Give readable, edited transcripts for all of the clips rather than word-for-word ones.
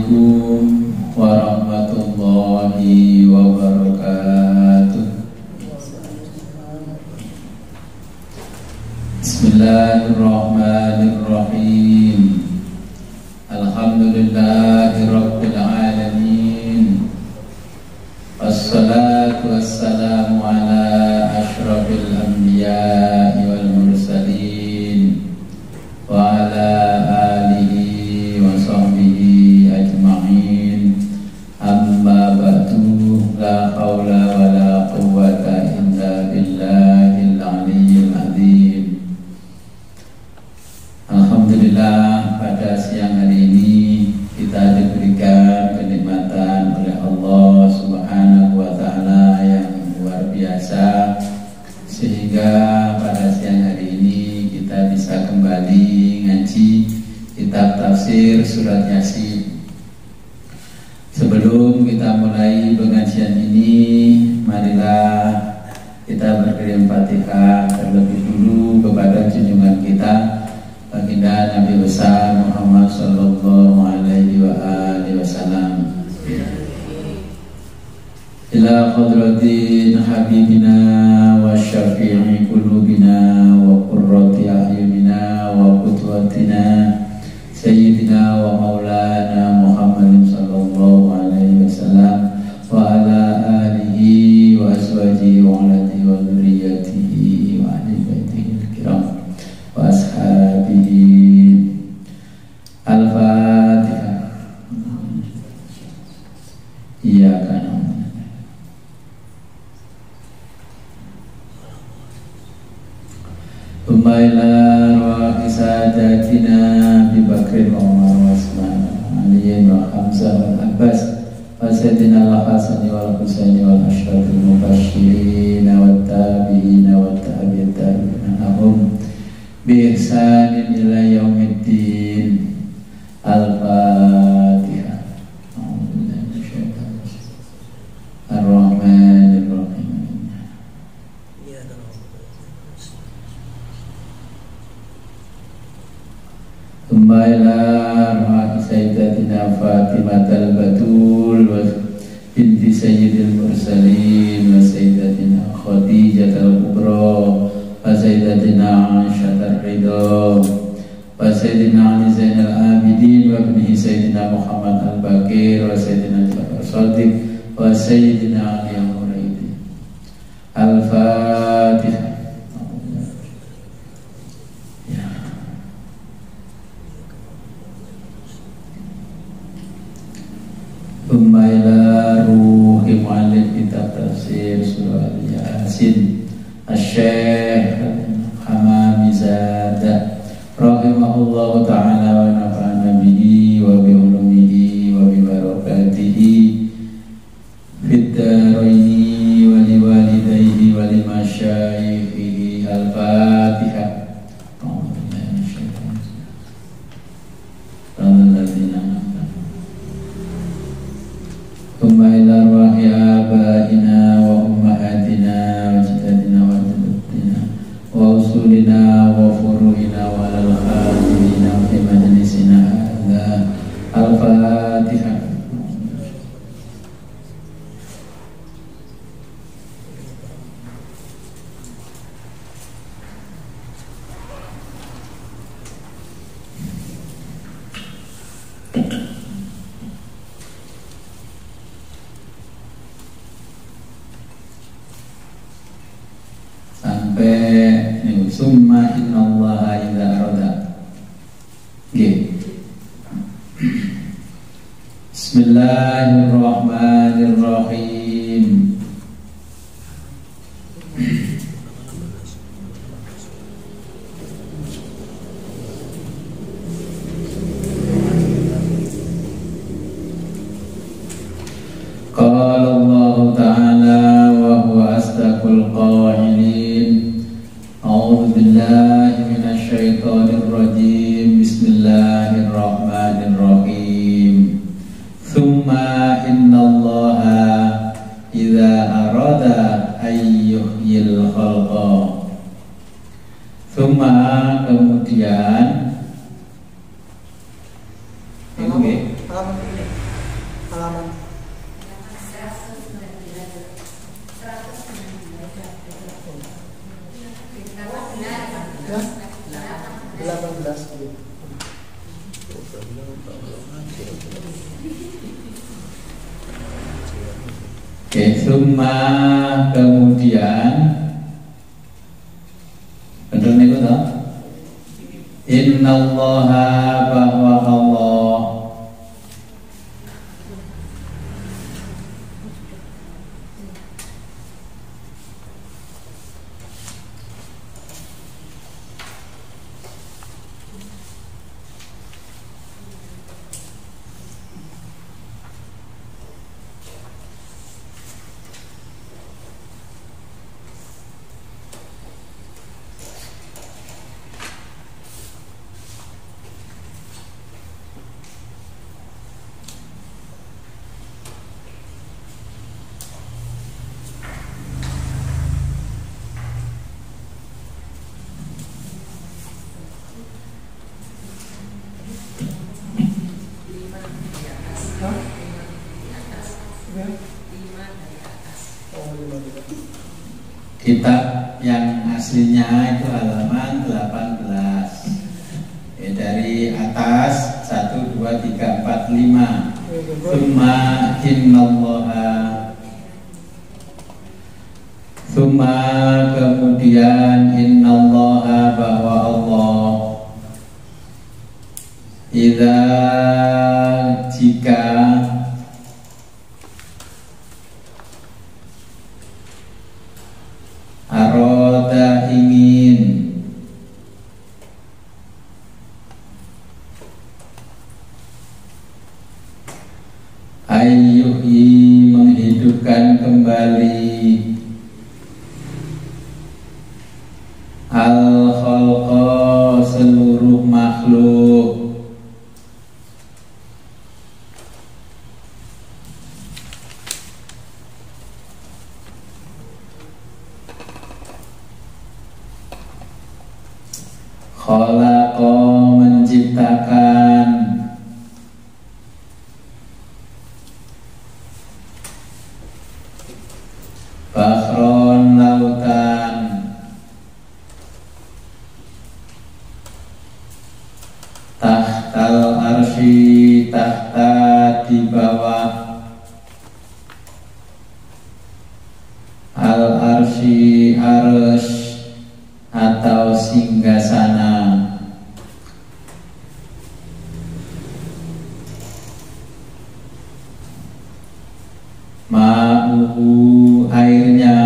Assalamualaikum warahmatullahi wabarakatuh. Bismillahirrahmanirrahim. Alhamdulillahirabbil alamin. Wassalatu wassalamu ala asyrafil anbiya'i wal mursalin wa ala alihi wa sahbihi ajma'in. Amma ba'du, la haula wa la quwwata illa billahil aliyyil azim. Alhamdulillah, pada siang hari ini kita diberikan kenikmatan oleh Allah Subhanahu wa Ta'ala yang luar biasa, sehingga pada siang hari ini kita bisa kembali ngaji kitab tafsir surat Yasin. Sebelum kita mulai pengajian ini, marilah kita berkirim Fatihah terlebih dulu kepada junjungan kita Baginda Nabi besar Muhammad sallallahu alaihi wa alihi wasallam. Ila hadratin habibina wa syafi'i qulubina wa qurrati a'yunina wa qudwatina sayyidina wa maulana Muhammadin sallallahu alaihi wasallam wa ala alihi wa azwajihi wa aladihi wa dzurriyyatihi wa ahli baitihi al-kiram wa ashabihi. Al-Fatihah. Iya kan. Umayla wa isadatina bi Bakrin wa Umar wa Usman Aliyin wa Hamzah wa Abbas wa Sayyidina al-Hasani wal Husaini wal Ashrafil Mubashirin wa tabi'ina wa tabi'in tabi'ina ahum bi ihsanin ila yaumiddin. Al-Fatihah. Ar-Rahmanir-Rahim. Ila arwah Sayyidatina Fatimah al-Batul wa binti Sayyidil Mursalin wa Sayyidatina Khadijah al-Kubra wa Sayyidatina Aisyah ar-Ridha wa Sayyidina Ali Zainal Abidin wa ibnihi Sayyidina Muhammad al-Baqir wa Sayyidina Jafar Shadiq wa Sayyidina Ali al-Muraidi. Al-Fatihah. Ila ruhi mu'allim kitab tafsir surah Yasin Asy-Syaikh Hamamizada rahimahullahu ta'ala wa nafa'ana bihi wa bi ulumihi wa bi barakatihi fid dharaini wa li walidayhi wa li masyayikhihi. Al-Fatihah. Ila arwahi abaina wa ummahatina wa jadadina wa jaddatina wa usulina wa furu'ina wa alal khatimina wa fi majlisina hadha. Al-Fatihah. Summa innallaha idza arada. Bismillahirrahmanirrahim. Qala Allah ta'ala wa huwa asdaqul qailin. A'udzu billahi minasy syaithanir rajim. Bismillahirrahmanirrahim. Tsumma innallaha idza arada ayyuhyil khalqa. Tsumma, kemudian halaman ya 18 gitu. Oke, summa kemudian bener nih toh? Innallaha bahwa Allah kitab yang aslinya itu halaman 18 dari atas 1, 2, 3, 4, 5 Summa kemudian innallaha bahwa Allah idza jika aroda ingin ayyuhi menghidupkan kembali al-khalqa seluruh makhluk khalaqa menciptakan bahron lautan tahtal arsy tahta di bawah al arsy arsy atau singgasana ma'uhu airnya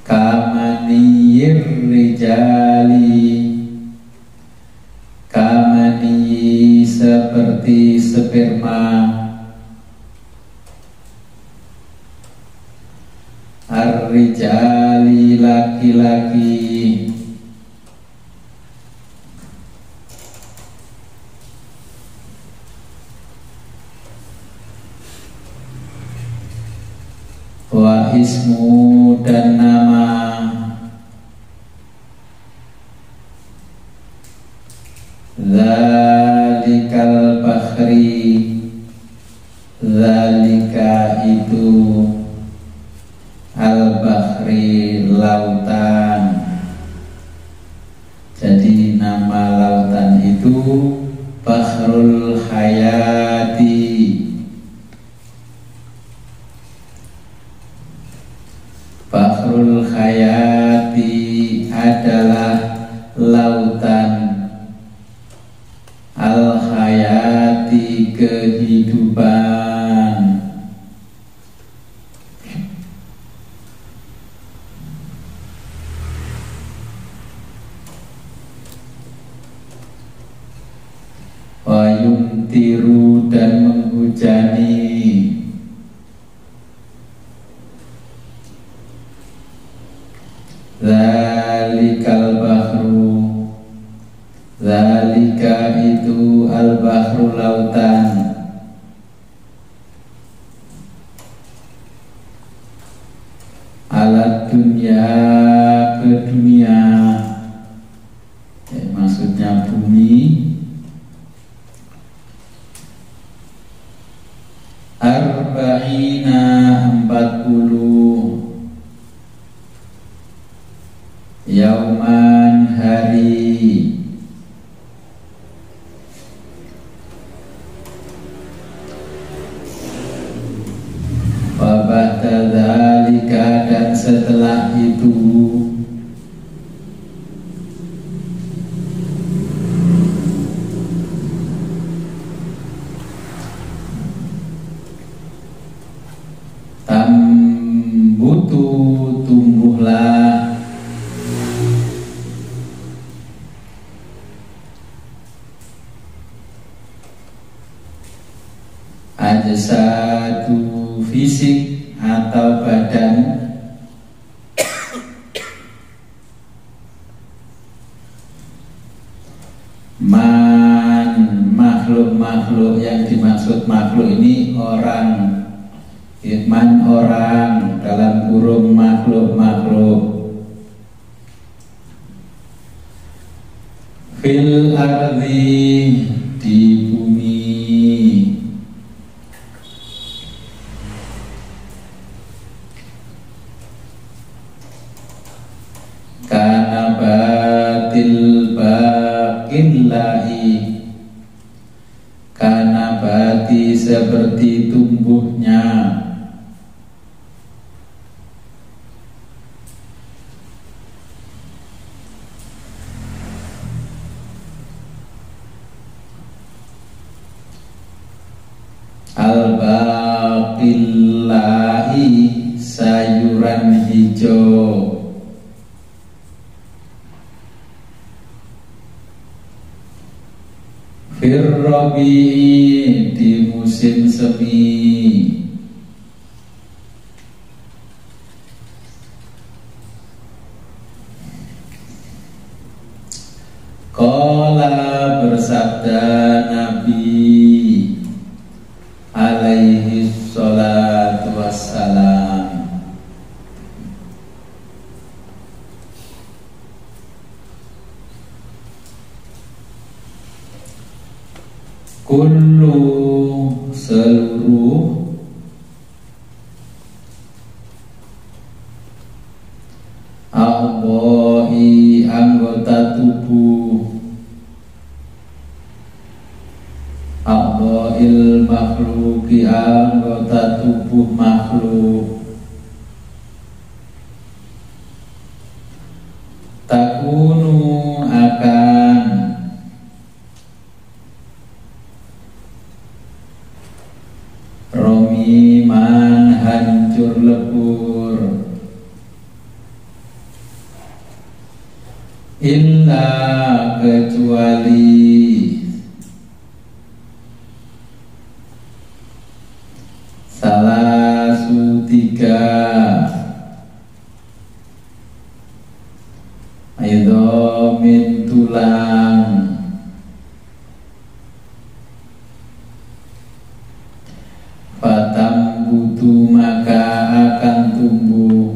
kamaniyir rijali kamaniyi seperti sperma ar-rijali laki-laki wa ismu dan nama zalikal bahri zalika itu al-bahri lautan. Jadi nama lautan itu Bahrul Hayati. Bahrul Hayati adalah lautan al-hayati kehidupan. Wa yumtiru dan menghujani zalikal bahru zalika itu al-bahru lautan alat dunia ke dunia Yauman hari, wa ba'da dzalika dan setelah itu tambutu tumbuhlah ajsadu fisik atau badan makhluk-makhluk yang dimaksud makhluk ini orang, orang dalam kurung makhluk-makhluk fil ardi di bumi kana batil baqillahi kana bati seperti tumbuhnya al-baqillahi sayuran hijau firrobi di musim semi qala bersabda Nabi alaihi sholatu wassalam kullu seluruh a'dha'i anggota tubuh a'dha'il makhluki anggota tubuh makhluk takunu akan romiman hancur lebur illa kecuali salasu tiga idhomin tulang fatam butuh maka akan tumbuh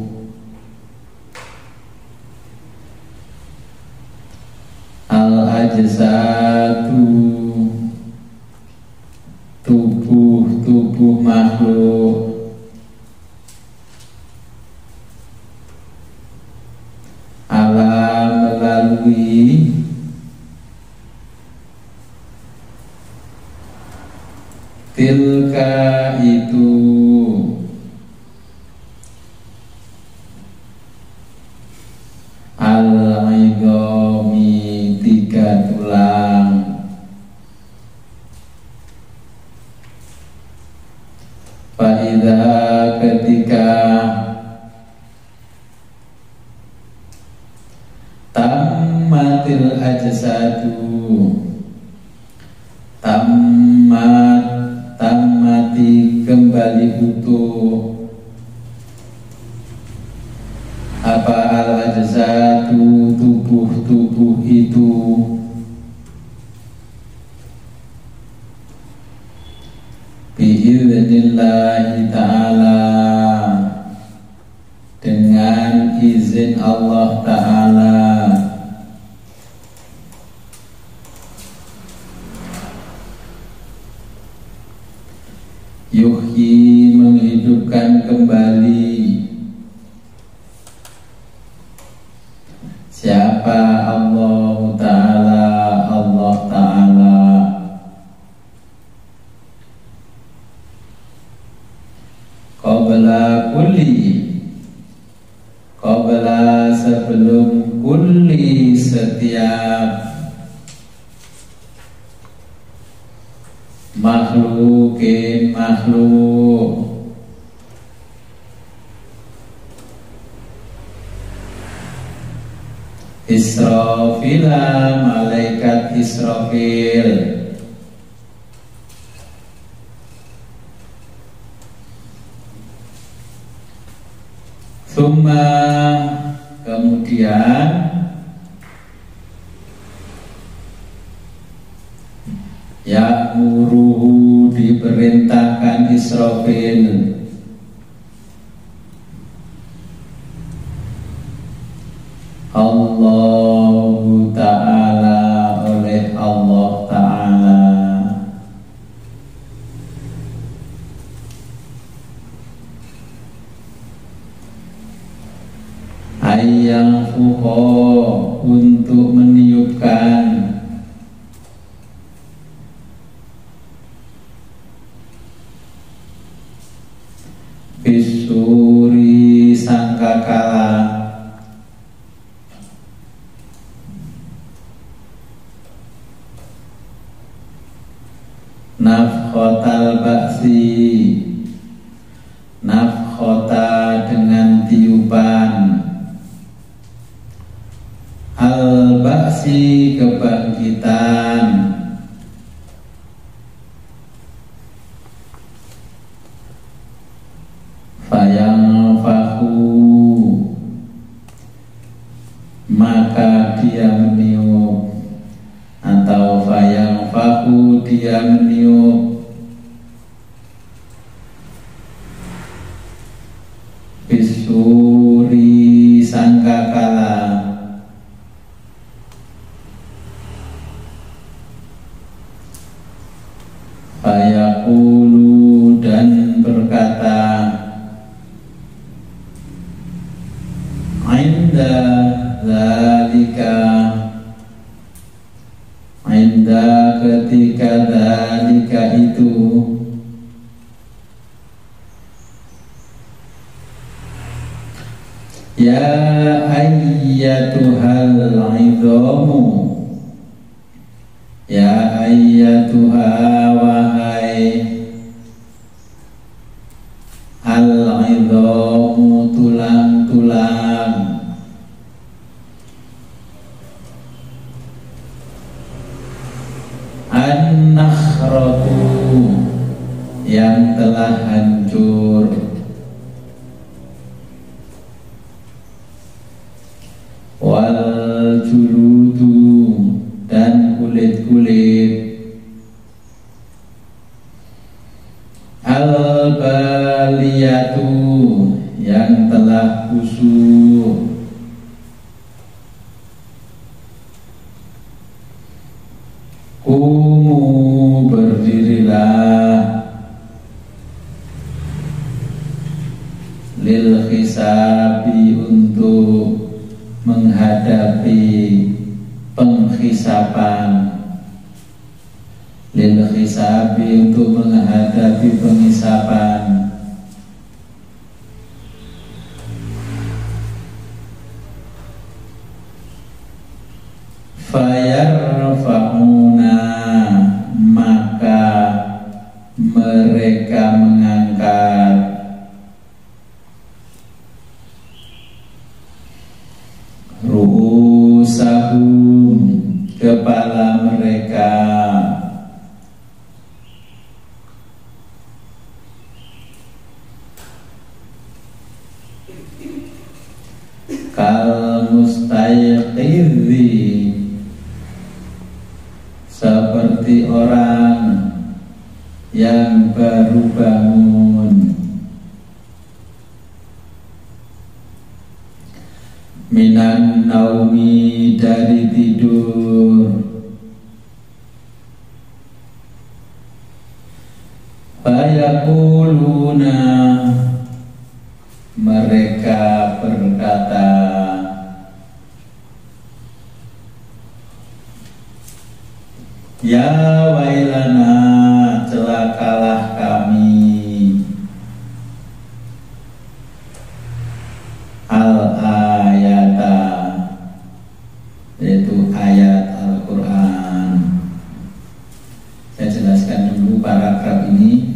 al-ajsadu tubuh makhluk ala melalui tilka itu al-idhomi tiga tulang fa'idha ketika tammatil ajsadu tammati kembali utuh apa al-ajsadu tubuh itu bi'idhnillahi ta'ala dengan izin Allah Ta'ala yuhyi menghidupkan kembali Siapa Allah Ta'ala? Allah Ta'ala qabla kulli, qabla sebelum kulli setiap makhlukin makhluk, Israfila malaikat Israfil, Thumma kemudian Ya'muruhu diperintahkan Israfil Allah Ta'ala oleh Allah Ta'ala ayang fuho untuk meniupkan bisuri sangkakala nafkhotal baksi, nafkhota dengan tiupan, al-baksi kebangkitan, fayang fahu maka dia meniup, atau fayang fahu dia meniup bisuri sangkakala fayaqulu dan berkata inda zalika, inda ketika zalika itu ya ayyatuhal idhamu, ya ayyatuha wahai al-idhamu tulang-tulang, an-nakhratu yang telah hancur, wal juludu dan kulit-kulit, al-baliyatu yang telah busuk, kumu berdirilah, lil hisabi untuk menghadapi penghisapan, lil hisabi untuk menghadapi penghisapan, fayarfa'una maka mereka mengangkat ru'usahum kepala mereka, kal mustayqidhi seperti orang yang baru bangun, minan naumi dari tidur, fayaquluna mereka berkata Ya wailana, celakalah kami. Al-ayata, yaitu ayat Al-Quran. Saya jelaskan dulu paragraf ini.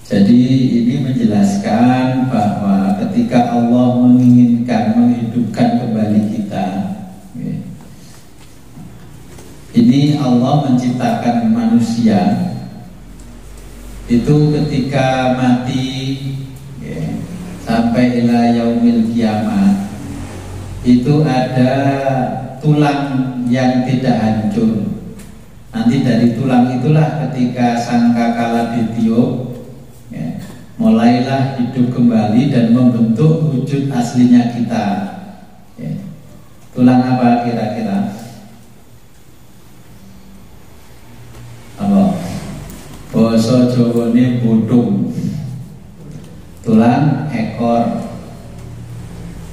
Jadi ini menjelaskan bahwa ketika Allah menginginkan menghidupkan kembali kita, ini Allah menciptakan manusia itu ketika mati sampai ila yaumil kiamat, itu ada tulang yang tidak hancur. Nanti dari tulang itulah ketika sangkakala ditiup, mulailah hidup kembali dan membentuk wujud aslinya kita. Tulang apa kira-kira? Apa? Basa Jawane bodong. Tulang ekor.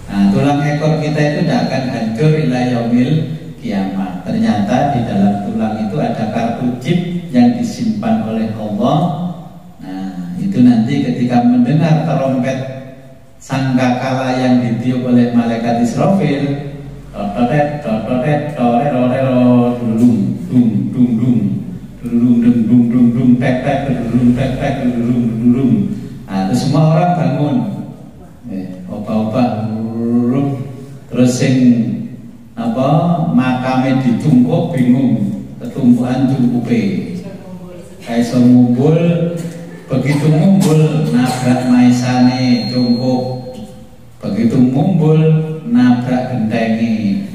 Nah, tulang ekor kita itu tidak akan hancur ila yaumil kiamat. Ternyata di dalam tulang itu ada kartu chip yang disimpan oleh Allah. Nah, itu nanti ketika mendengar terompet sangkakala yang ditiup oleh malaikat Israfil, tototet tototet torerorero dung dung dung dung dung dung dung dung dung tek tek dung tek tek dung dung. Nah, itu semua orang bangun. Opa-opa terus sing apa makame dicungkup bingung, ketumpuan cungkupe kayak ngumpul. Begitu ngumpul nabrak maisane cungkup, begitu ngumpul nabrak gentengi.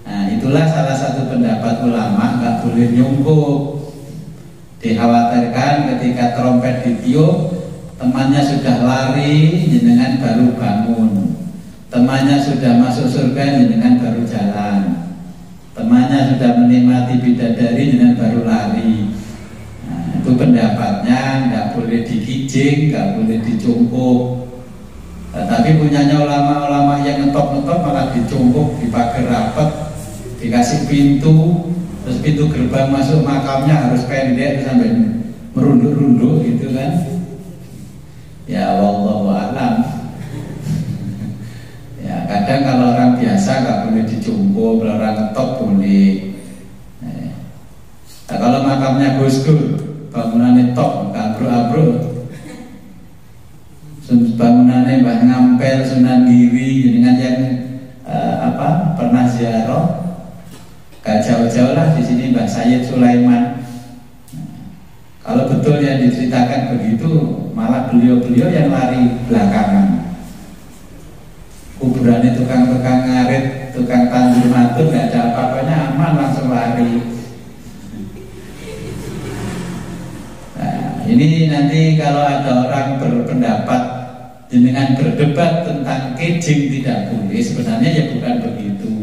Nah, itulah salah satu pendapat ulama, nggak boleh nyungkup. Dikhawatirkan ketika trompet ditiup, temannya sudah lari, jenengan baru bangun. Temannya sudah masuk surga, jenengan baru jalan. Temannya sudah menikmati bidadari, jenengan baru lari. Nah, itu pendapatnya, nggak boleh dikijing, nggak boleh dicungkup. Nah, tapi punyanya ulama-ulama yang ngetop-ngetop malah dicungkup, dipakai rapat, dikasih pintu, terus pintu gerbang masuk makamnya harus pendek sampai merunduk-runduk gitu kan. Ya wallahu a'lam. Ya kadang kalau orang biasa nggak boleh dicungkup, kalau orang ngetop boleh. Nah, kalau makamnya Gus Dur, bangunannya top, kabro-abro. Bangunannya Mbah Ngampel, Sunan Giri, dengan yang pernah ziarah, gak jauh-jauh lah di sini Mbah Sayyid Sulaiman. Kalau betul yang diceritakan begitu, malah beliau-beliau yang lari belakangan. Kuburannya tukang-tukang ngarit, tukang tandur matur, gak ada apa-apanya, aman langsung lari. Nah, ini nanti kalau ada orang berpendapat dengan berdebat tentang kejing tidak boleh, sebenarnya ya bukan begitu.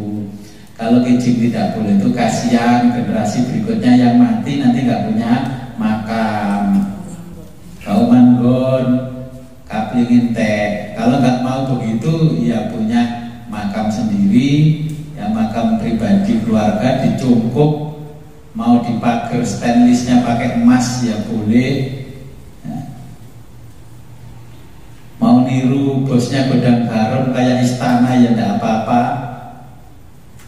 Kalau kejing tidak boleh itu kasihan generasi berikutnya yang mati nanti nggak punya makam. Kau manggon kaplingin teh. Kalau nggak mau begitu ya punya makam sendiri, ya makam pribadi keluarga dicungkup. Mau dipagar stainlessnya pakai emas ya boleh. Mau niru bosnya Godang Harum kayak istana ya tidak apa-apa.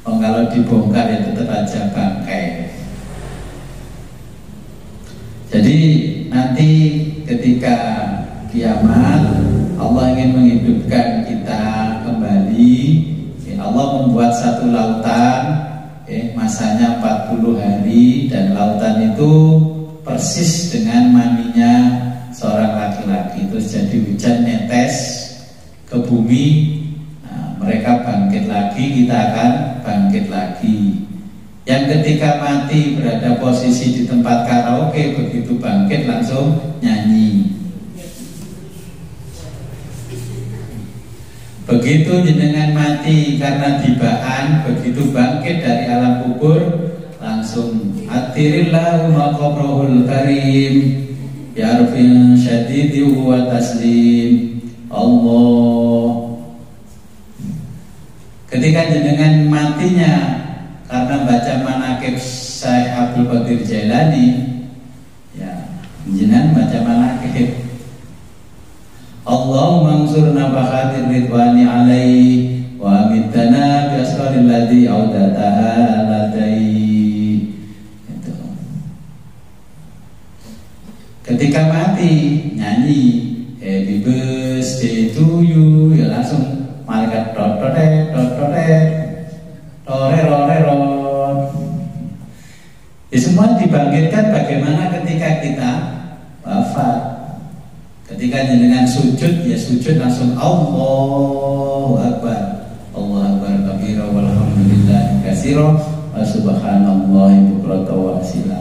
Oh, kalau dibongkar ya tetap aja bangkai. Jadi nanti ketika kiamat Allah ingin menghidupkan kita kembali. Allah membuat satu lautan, masanya 40 hari, dan lautan itu persis dengan maninya seorang laki-laki. Terus jadi hujan netes ke bumi. Nah, mereka bangkit lagi, kita akan bangkit lagi. Yang ketika mati berada posisi di tempat karaoke, begitu bangkit langsung nyanyi. Begitu jenengan mati karena dibaan, begitu bangkit dari alam kubur langsung atirillahu maqabrahul karim yarfin syadidi wa taslim Allah. Ketika jenengan matinya manakib Syekh Abdul Qadir Jailani, ya jenengan baca manakib. Allahumma ansurna bahadir ridwani alaihi wa amitana bi asraril ladzi audataha ladai. Itu. Ketika mati nyanyi happy birthday to you, ya langsung malaikat totoret tore. Ya, semua dibangkitkan bagaimana ketika kita wafat. Ketika jenengan sujud, ya sujud langsung Allahu Akbar, Allahu Akbar kabira walhamdulillah katsira wa subhanallahi bukratan wa asila.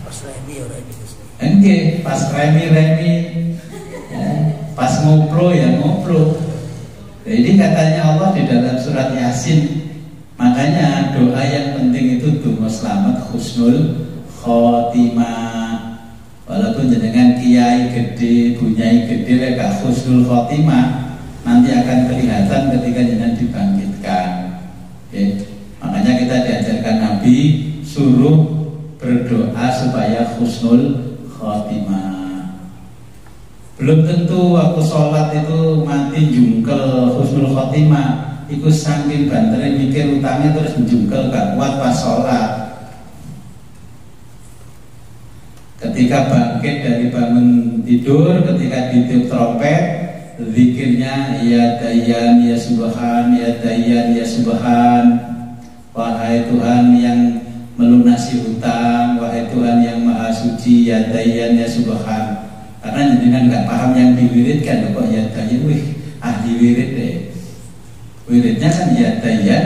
Pas remi Pas remi ya, pas ngoplo ya ngoplo. Jadi katanya Allah di dalam surat Yasin, makanya doa yang penting itu doa selamat husnul khotimah. Walaupun jenengan kiai gede, bunyai gede, leka husnul khotimah, nanti akan kelihatan ketika jenengan dibangkitkan. Oke. Makanya kita diajarkan Nabi suruh berdoa supaya husnul khotimah. Belum tentu waktu sholat itu mati jungkel husnul khotimah. Ikut saking banternya mikir utangnya terus jungkel gak kuat pas sholat. Ketika bangkit dari bangun tidur, ketika ditiup trompet, zikirnya ya Dayyan ya Subhan, ya Dayyan ya Subhan. Wahai Tuhan yang melunasi hutang, wahai Tuhan yang maha suci, ya Dayyan ya Subhan. Karena jenengan nggak paham yang diwiridkan, kok ya Dayyan, ahli wirid deh. Wiridnya kan ya Dayyan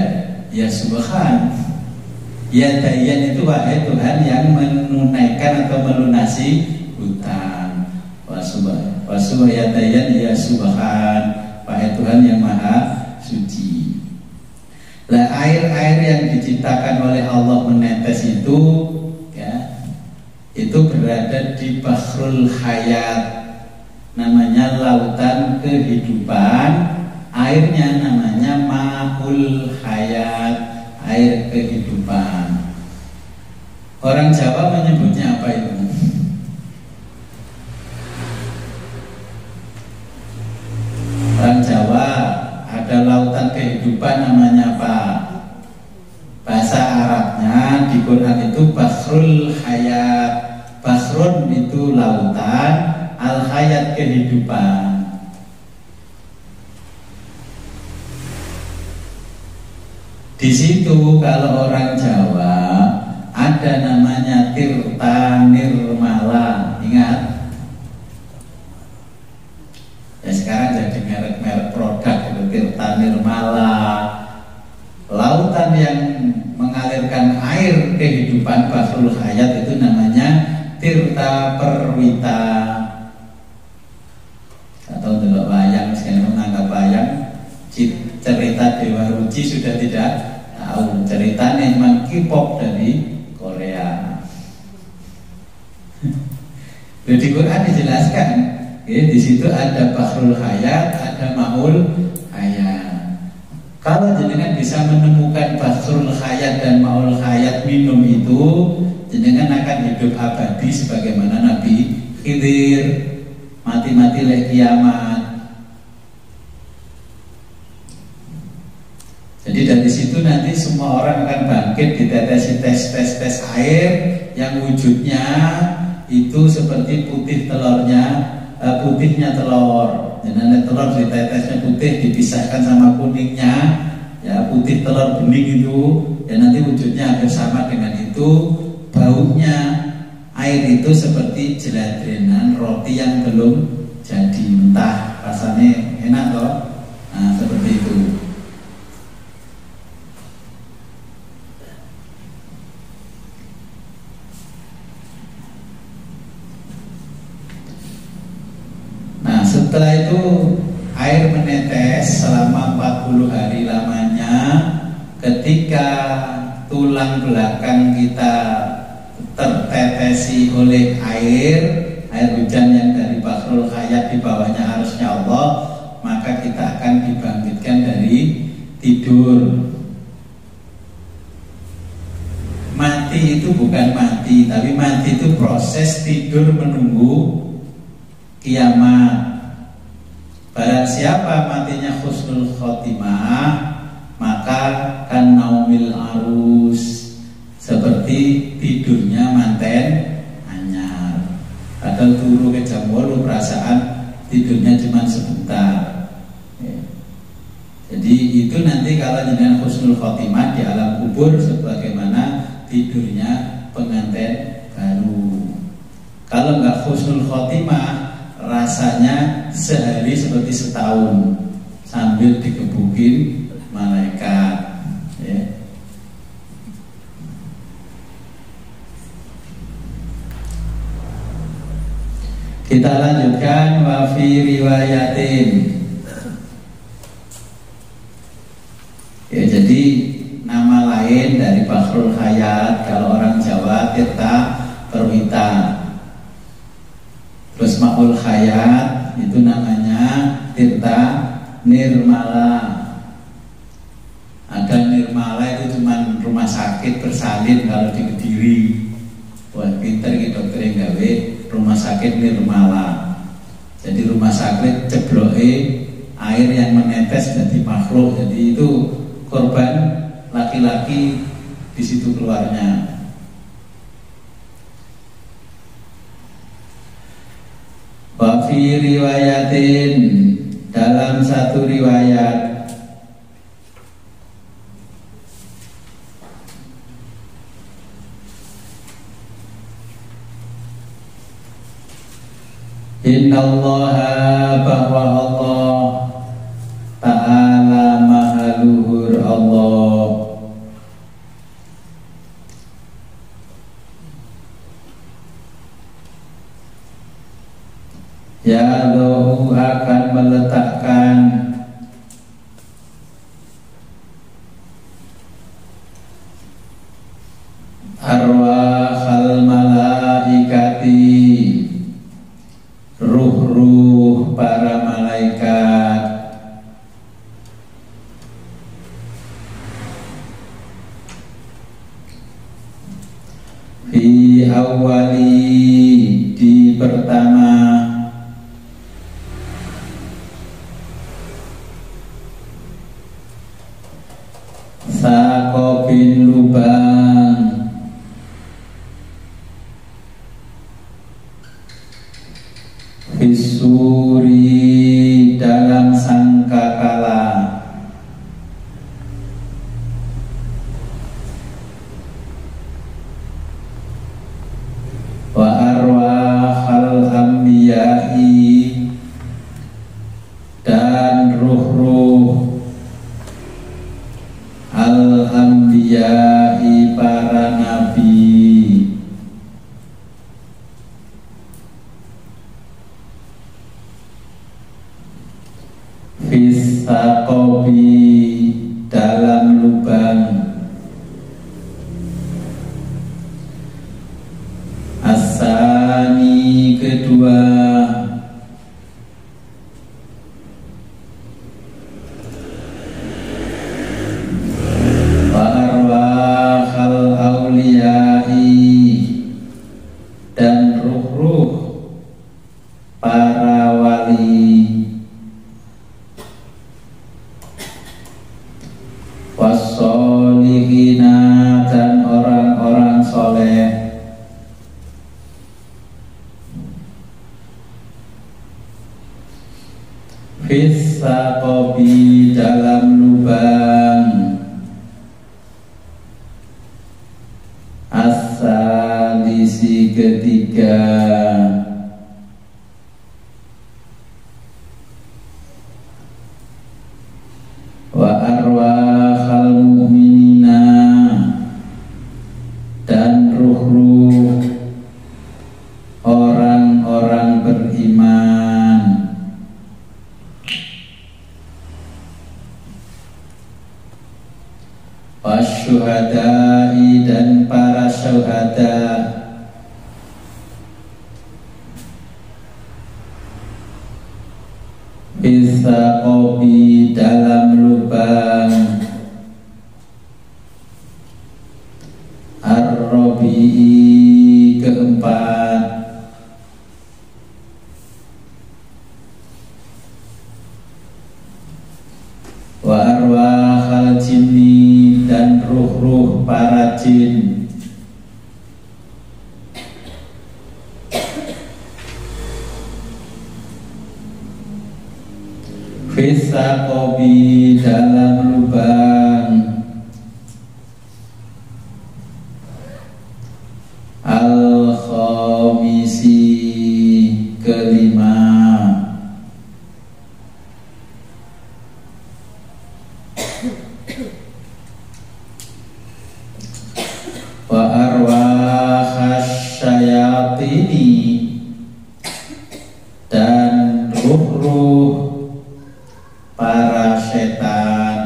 ya Subhan. Ya Dayyan itu wahai Tuhan yang menunaikan atau melunasi hutang. Wasuba ya Dayyan ya Subhan, wahai Tuhan yang maha suci. Lah air-air yang diciptakan oleh Allah menetes itu, ya, itu berada di Bahrul Hayat, namanya lautan kehidupan. Airnya namanya Ma'ul Hayat, air kehidupan. Orang Jawa menyebutnya apa itu? Orang Jawa ada lautan kehidupan namanya apa? Bahasa Arabnya di Quran itu Bahrul Hayat. Bahrun itu lautan, Al Hayat kehidupan. Di situ kalau orang Jawa ada namanya Tirta Nirmala, ingat? Ya sekarang jadi merek-merek produk itu Tirta Nirmala. Lautan yang mengalirkan air kehidupan Bahrul Hayat itu namanya Tirta Perwita. Atau delok wayang, sekarang menganggap wayang cerita Dewa Ruci sudah tidak tahu, ceritanya cuma K-pop dari Korea. Di Quran dijelaskan, ya, di situ ada Bahrul Hayat, ada Ma'ul Hayat. Kalau jenengan bisa menemukan Bahrul Hayat dan Ma'ul Hayat minum itu, jenengan akan hidup abadi sebagaimana Nabi Khidir, mati-mati leh kiamat. Jadi dari situ nanti semua orang akan bangkit ditetesi tes air yang wujudnya itu seperti putih telurnya, putihnya telur. Jadi telur ditetesnya putih dipisahkan sama kuningnya, ya putih telur bening itu, dan nanti wujudnya hampir sama dengan itu. Baunya air itu seperti jeladenan roti yang belum jadi mentah, rasanya enak toh. Nah seperti itu. Setelah itu air menetes selama 40 hari lamanya. Ketika tulang belakang kita tertetesi oleh air hujan yang dari Bahrul Hayat di bawahnya arusnya Allah, maka kita akan dibangkitkan dari tidur. bukan mati, tapi mati itu proses tidur menunggu kiamat. Barang siapa matinya husnul khotimah, maka kan naumil arus, seperti tidurnya manten anyar. Padahal turu ke jam 8 perasaan tidurnya cuma sebentar. Jadi itu nanti kalau dengan husnul khotimah di alam kubur sebagaimana tidurnya pengantin baru. Kalau nggak husnul khotimah, rasanya sehari seperti setahun sambil dikebukin malaikat. Kita lanjutkan wa fi riwayatin. Jadi nama lain dari Bahrul Hayat kalau orang Jawa Tirta Perwita. Terus Ma'ul Hayat itu namanya Tirta Nirmala. Ada Nirmala itu cuma rumah sakit bersalin kalau di Kediri. Wah pinter gitu dokter yang gawe rumah sakit Nirmala. Jadi rumah sakit jebloke air yang menetes jadi makhluk. Jadi itu korban laki-laki di situ keluarnya. Wa fi riwayatin, dalam satu riwayat, innallaha, bahwa Allah Ta'ala maha luhur Allah, ya Allah akan meletakkan arwahal malaikati, ruh-ruh para malaikat, fi awali, di pertama, sakobin lubang, fisuri, dalam sangkakala, wa arwahal ambiyai, dan ruh-ruh al-ambiyai, para nabi, fisaqobi, dalam lubang, asani, kedua, wa arwahal auliyai, dan ruh-ruh para wali, wassolihina, dan orang-orang soleh, fisaqobi, dalam lubang, as-salisi, ketiga, wa arwahal mu'minina, dan ruh-ruh orang-orang beriman, wasyuhadai, dan para syuhada, fisaqobi, dalam lubang, ar-robi'i, arwahal jinni dan ruh-ruh para jin. Fisaqobi dalam lubang al-khamisi kelima. Wa arwahasyayatini dan ruh-ruh para setan.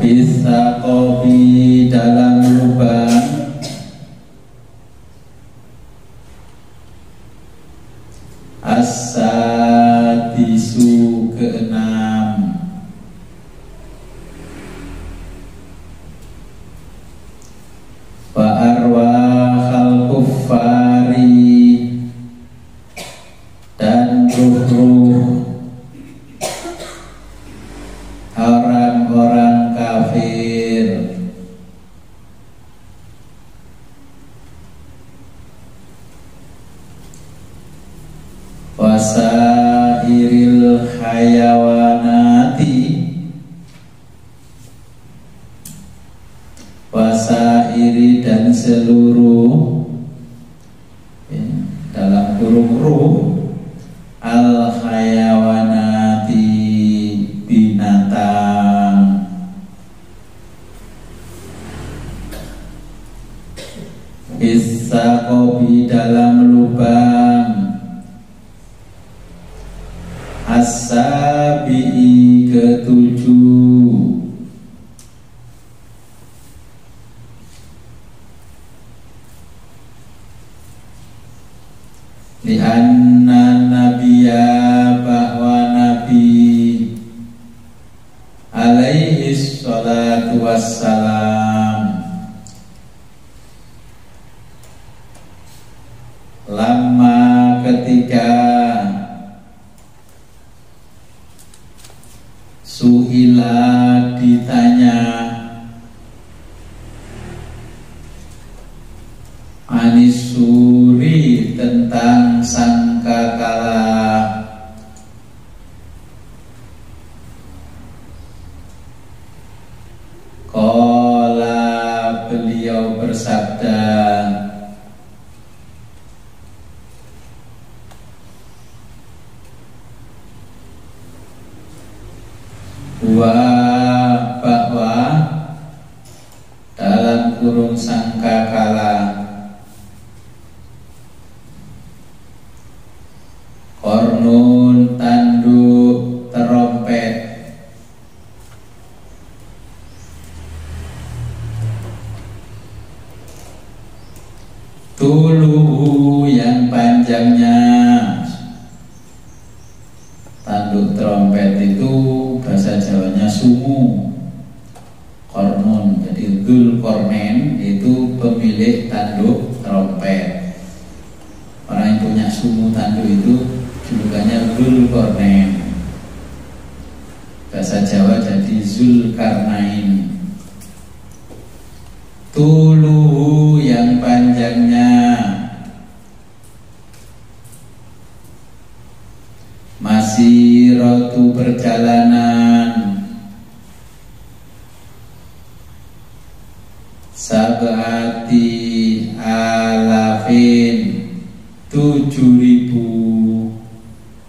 Bisa kopi dalam lubang as-sadisu keenam. Wa arwahal kuffari dan ruh-ruh orang-orang kafir. Wasairil hayawanati, wasairi dan seluruh ya, dalam kurung ruh al hayawanati binatang. Bisa kopi dalam lubang as-sabi'i ketujuh. Lianna nabiya bahwa nabi alaihi salatu wassalam lama ketika su'ila ditanya anisuri tentang sangkakala, qala beliau bersabda bahwa dalam kurung sangkakala kornun tanduk terompet tuluhu yang panjangnya. Tanduk trompet itu bahasa Jawanya sumu, kornun. Jadi Dzulqarnain itu pemilik tanduk trompet. Orang yang punya sumu tanduk itu julukannya Dzulqarnain. Bahasa Jawa jadi Zulkarnain. Tuluhu yang panjangnya, masiratu perjalanan, sab'ati alafin 7.000,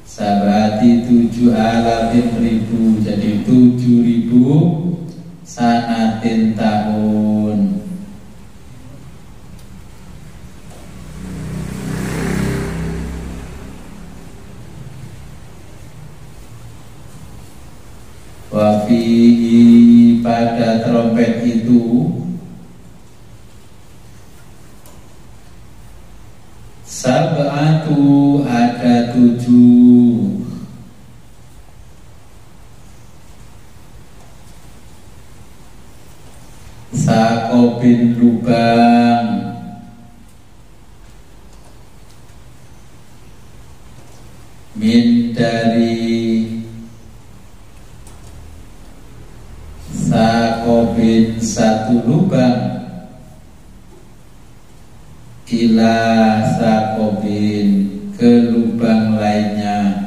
sab'ati 7.000 jadi 7.000 sanatin tahun. Wafihi pada trompet itu sab'atu ada 7, sakobin lubang min dari sakobin satu lubang ila sakobin ke lubang lainnya.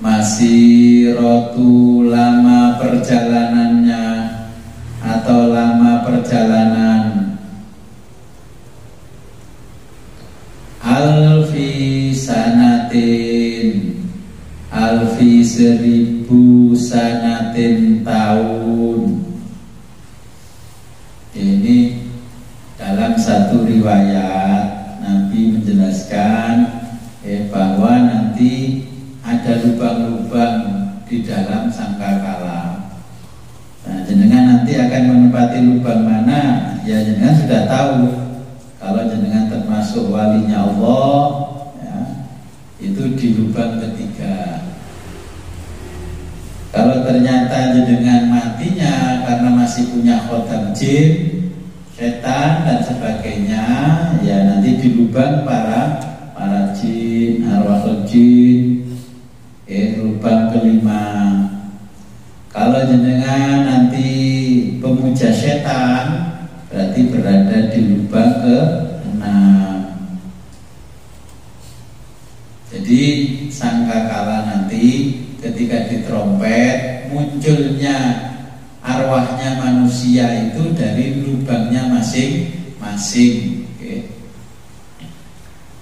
Masih rotu lama perjalanannya atau lama perjalanan alfi sanatin, alfi 1000 sanatin tahun. Ini dalam satu riwayat Nabi menjelaskan bahwa nanti ada lubang-lubang di dalam sangkakala. Nah, jenengan nanti akan menempati lubang mana? Ya, jenengan sudah tahu. Kalau jenengan termasuk walinya Allah, ya, itu di lubang ketiga. Kalau ternyata jenengan matinya karena masih punya khotam jin, setan dan sebagainya, ya nanti di lubang para jin, arwah jin. Lubang kelima. Kalau jenengan nanti pemuja setan, berarti berada di lubang ke-6. Jadi sangkakala nanti ketika ditrompet, munculnya arwahnya manusia itu dari lubangnya masing-masing.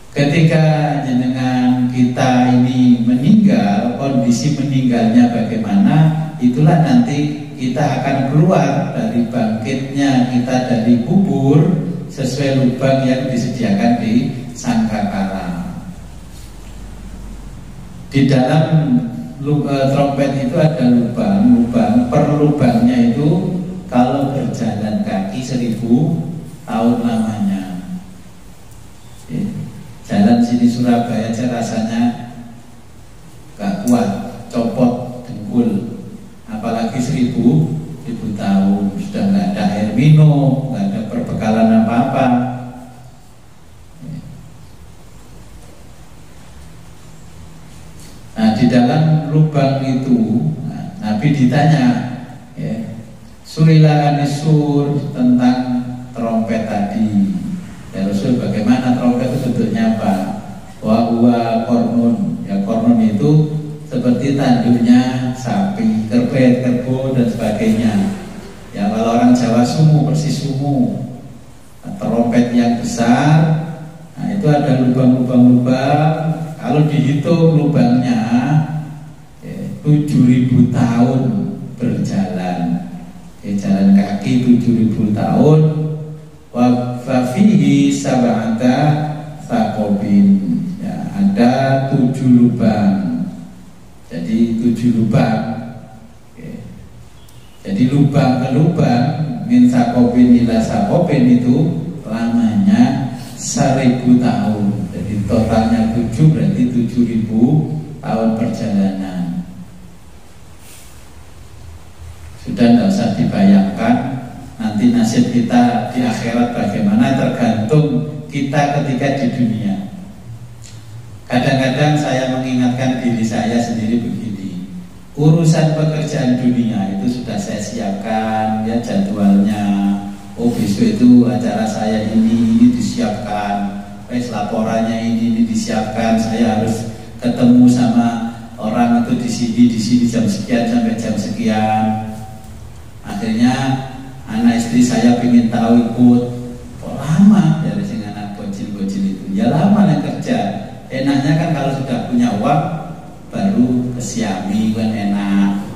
Ketika jenengan kita ini meninggal, kondisi meninggalnya bagaimana, itulah nanti kita akan keluar dari bangkitnya kita dari kubur sesuai lubang yang disediakan di sangkakala. Di dalam trompet itu ada lubang per lubangnya itu kalau berjalan kaki 1000 tahun lamanya. Jalan sini Surabaya aja rasanya gak kuat, copot dengkul, apalagi 1000 tahun. Sudah gak ada air minum, gak ada perbekalan apa-apa. Nah, di dalam lubang itu Nabi ditanya, Suila anisur, tentang trompet tadi. Ya Rasul, bagaimana trompet itu bentuknya apa? Wa huwa kornun. Ya, kornun itu seperti tanduknya sapi, kerbau, kerbau dan sebagainya. Ya, kalau orang Jawa sumu, persis sumu. Nah, trompet yang besar, nah itu ada lubang-lubang. Kalau dihitung lubangnya 7.000 tahun berjalan. Jalan kaki 7.000 tahun. Wa fihi sab'ata thaqobin. Ya, ada 7 lubang. Jadi 7 lubang. Jadi lubang ke lubang min thaqobin ila thaqobin itu lamanya 1000 tahun. Jadi totalnya 7 berarti 7.000 tahun perjalanan. Sudah tidak usah dibayangkan nanti nasib kita di akhirat bagaimana, tergantung kita ketika di dunia. Kadang-kadang saya mengingatkan diri saya sendiri begini, urusan pekerjaan dunia itu sudah saya siapkan ya jadwalnya. Oh, besok itu acara saya ini disiapkan, laporannya ini disiapkan, saya harus ketemu sama orang itu di sini jam sekian sampai jam sekian. Akhirnya anak istri saya ingin tahu ikut, kok lama dari sini anak bocil-bocil itu. Ya lama lah kerja. Enaknya kan kalau sudah punya uang baru ke Siami kan enak,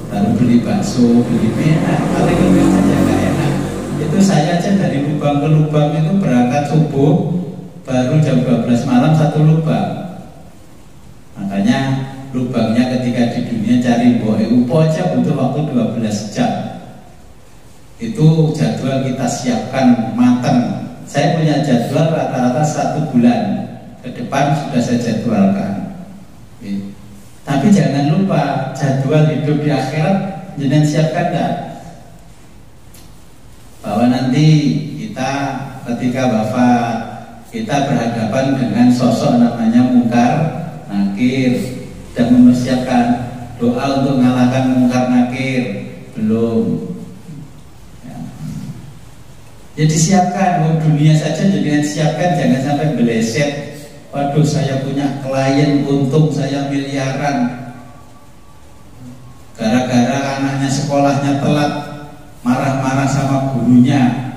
baru beli bakso, beli mie enak. Kalau ini saja gak enak. Itu saya aja dari lubang ke lubang itu berangkat subuh, baru jam 12 malam 1 lubang. Makanya lubangnya ketika di dunia cari upo aja butuh waktu 12 jam. Itu jadwal kita siapkan matang. Saya punya jadwal rata-rata 1 bulan ke depan sudah saya jadwalkan. Tapi jangan lupa jadwal hidup di akhirat jangan siapkan enggak? Bahwa nanti kita ketika wafat kita berhadapan dengan sosok namanya mungkar nakir, dan mempersiapkan doa untuk mengalahkan mungkar nakir belum ya. Jadi siapkan, dunia saja jangan siapkan, jangan sampai beleset. Waduh, saya punya klien untung saya miliaran, gara-gara anaknya sekolahnya telat, marah-marah sama gurunya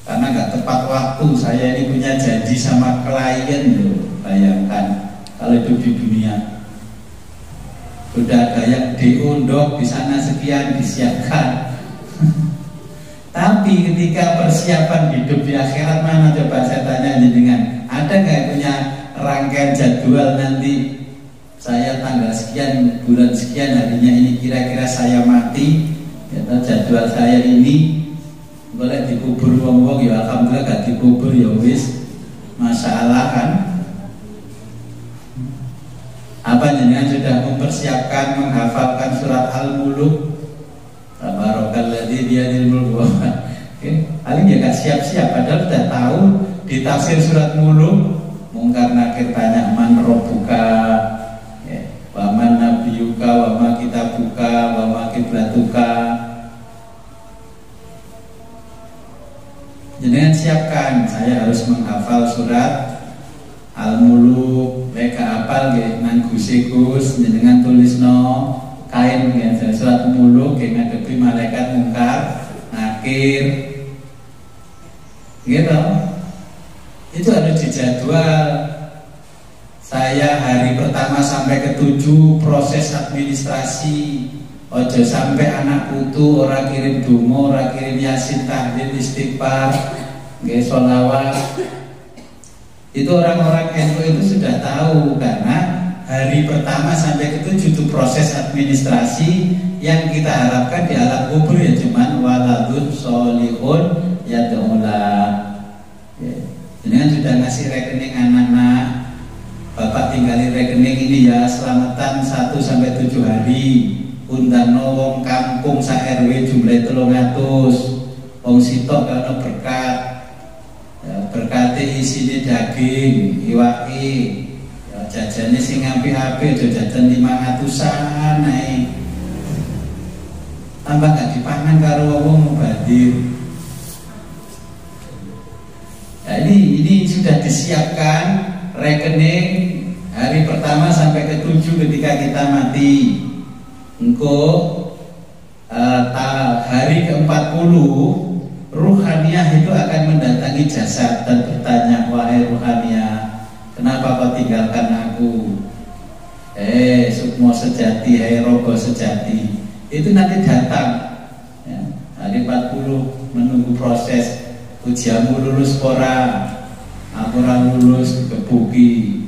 karena nggak tepat waktu. Saya ini punya janji sama klien loh. Bayangkan kalau hidup di dunia, sudah ada yang diundok di sana sekian disiapkan. Tapi ketika persiapan hidup di akhirat mana, coba saya tanya jenengan, ada nggak punya rangkaian jadwal nanti saya tanggal sekian bulan sekian harinya ini kira-kira saya mati, ya, jadwal saya ini boleh dikubur wong-wong, ya alhamdulillah gak dikubur, ya wis, masalah kan. Apa jenengan sudah mempersiapkan menghafalkan surat Al-Muluk? Tabarakalladzi biyadil mulku. Paling ya gak siap-siap, padahal sudah tahu di tafsir surat Muluk mungkar nakir tanya man rabbuka, wa man nabiyuka, wa ma kitabuka, wa ma kiblatuka. Jenengan siapkan, saya harus menghafal surat Al-Muluk, mereka apal nggih nang Gus jenengan tulisno kain nggih surat Muluk nggih ngadepi malaikat mungkar nakir. Gitu. Itu harus dijadwal. Saya hari pertama sampai ke-7 proses administrasi. Ojo sampai anak putu orang kirim dungo, orang kirim yasin, tahlil, istighfar, nggih sholawat. Itu orang-orang NU itu sudah tahu, karena hari pertama sampai ke-7 itu proses administrasi. Yang kita harapkan di alam kubur ya cuman waladun sholihun yad'ulah. Jenengan sudah ngasih rekening anak-anak, bapak tinggalin rekening ini ya, selamatan 1 sampai 7 hari. Undang wong kampung sa RW jumlah 300. Wong sitok kalau berkat, ya, berkati isine daging, iwaki, ya, jajane sing apik-apik, aja jajan 500-an naik. Tambah gak dipangan karo wong mubadir. Nah, ini sudah disiapkan rekening hari pertama sampai ke-7 ketika kita mati. Engko hari ke-40 ruhaniyah itu akan mendatangi jasad dan bertanya, wahai ruhaniyah, kenapa kau tinggalkan aku? Sukmo sejati, hai rogo sejati. Itu nanti datang ya, hari 40 menunggu proses. Ujianmu lulus pora, aku lulus dikebuki.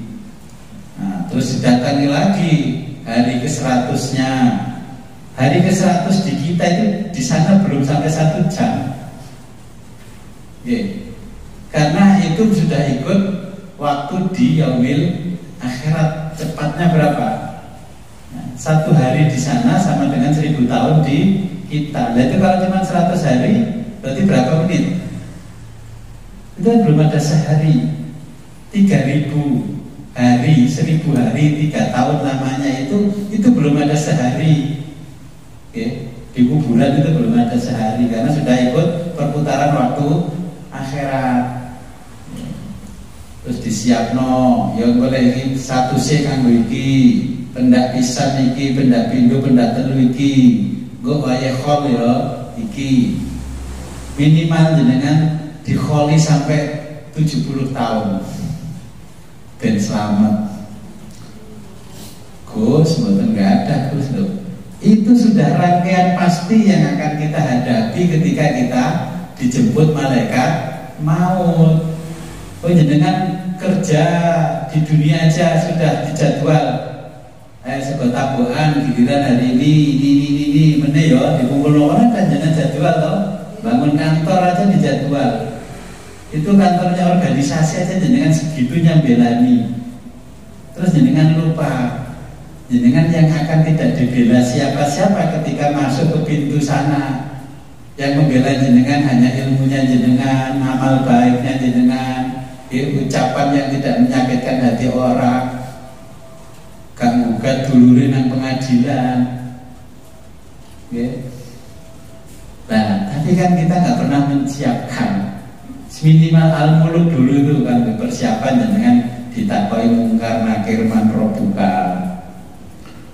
Nah, terus didatangi lagi hari ke-100-nya. Hari ke-100 di kita itu di sana belum sampai 1 jam. Karena itu sudah ikut waktu di yaumil akhirat. Cepatnya berapa? Nah, 1 hari di sana sama dengan 1000 tahun di kita. Nah, itu kalau cuma 100 hari berarti berapa menit? Itu kan belum ada sehari. 3000 hari, 1000 hari, 3 tahun lamanya itu belum ada sehari. Di kuburan itu belum ada sehari, karena sudah ikut perputaran waktu akhirat. Terus disiapno, ya boleh iki statuse kanggo iki, pendak pisan iki, pendak pindho, pendak telu iki. Nggo wayahe khol ya iki. Minimal jenengan dikholi sampai 70 tahun. Ben selamat. Gus, mboten nggak ada Gus loh. Itu sudah rangkaian pasti yang akan kita hadapi ketika kita dijemput malaikat maut. Oh, jenengan kerja di dunia aja sudah dijadwal. Sebotabuan giliran hari ini meneh ya dikumpul orang kan jangan jadwal toh. Bangun kantor aja dijadwal. Itu kantornya organisasi aja jenengan segitunya belani. Terus jenengan lupa, jenengan yang akan tidak dibela siapa-siapa ketika masuk ke pintu sana. Yang membela jenengan hanya ilmunya jenengan, amal baiknya jenengan, ucapan yang tidak menyakitkan hati orang, gak gugat dulurin nang pengadilan. Nah, tapi kan kita nggak pernah menyiapkan minimal al-muluk dulu itu kan persiapan dengan ditakoi mungkar nakir man robuka.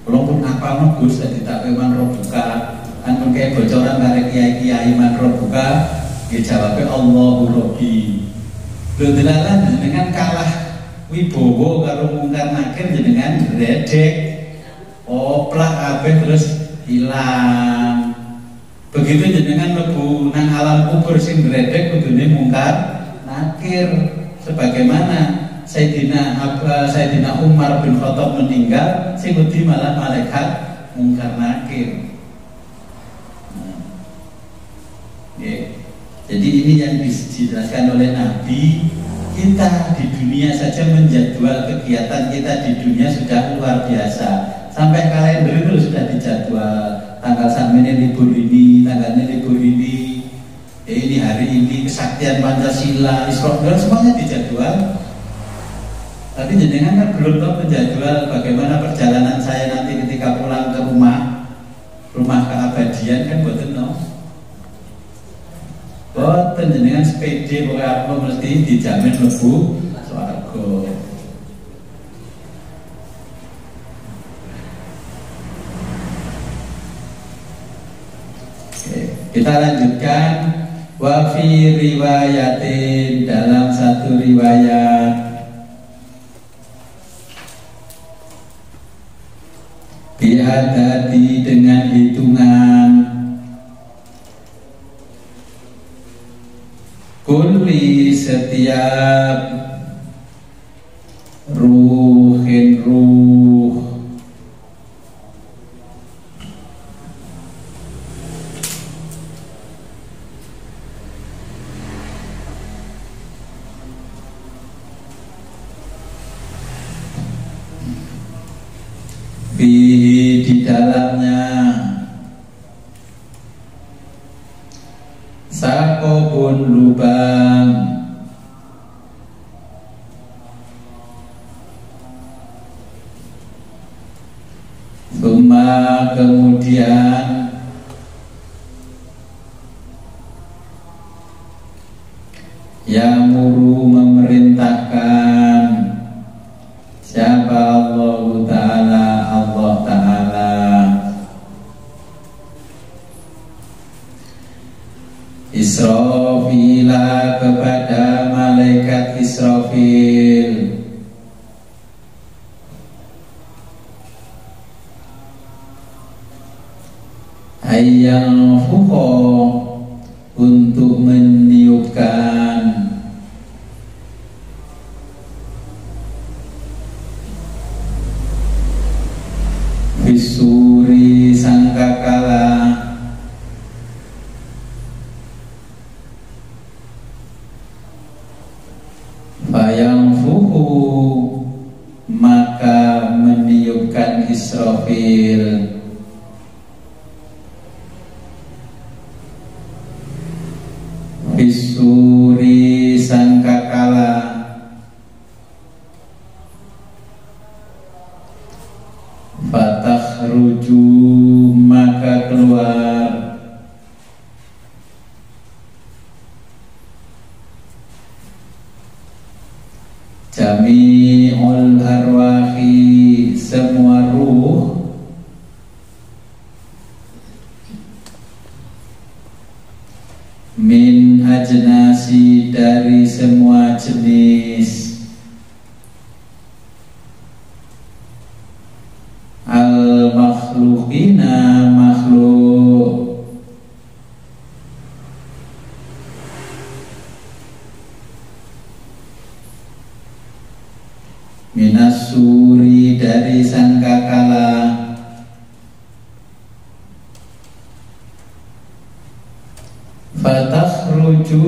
Walaupun apa mau Gus ditakoi man robuka, kan kayak bocoran dari kiai man robuka, dia jawabnya Allahu Rabbi. Lho dengan kalah wibowo karo mungkar nakir dengan redek, oplak kabeh terus hilang. Begitu jenengan lebu nang alam kubur sing redek kudune mungkar nakir. Sebagaimana Sayyidina Umar bin Khattab meninggal, sing wedi malah malaikat mungkar nakir. Jadi ini yang dijelaskan oleh Nabi. Kita di dunia saja menjadwal kegiatan kita di dunia sudah luar biasa. Sampai kalender itu sudah dijadwal. Tanggal sampai ini libur ini, tanggalnya libur ini. Ini hari ini kesaktian Pancasila, Isra Mi'raj semuanya dijadwal. Tapi jenengan kan belum tahu menjadwal bagaimana perjalanan saya nanti ketika pulang ke rumah keabadian kan boten no. Boten jenengan sepede pokoknya apa mesti dijamin mlebu swarga. Kita lanjutkan. Wa fi riwayatin, dalam satu riwayat, biadati dengan hitungan, kulli setiap ruhin ruh, fihi di dalamnya sakobun lubang, summa kemudian yamuru memerintahkan siapa Allah Ta'ala Israfila kepada malaikat Israfil ayyang fuko untuk meniupkan bisuri sangkakala fayang fuhu maka meniupkan Israfil bisuri sangkakala fatakhruju maka keluar jami'ul arwahi semua ruh min ajnasi dari semua jenis al-makhlukina makhluk minas suri dari sangkakala fatakhruju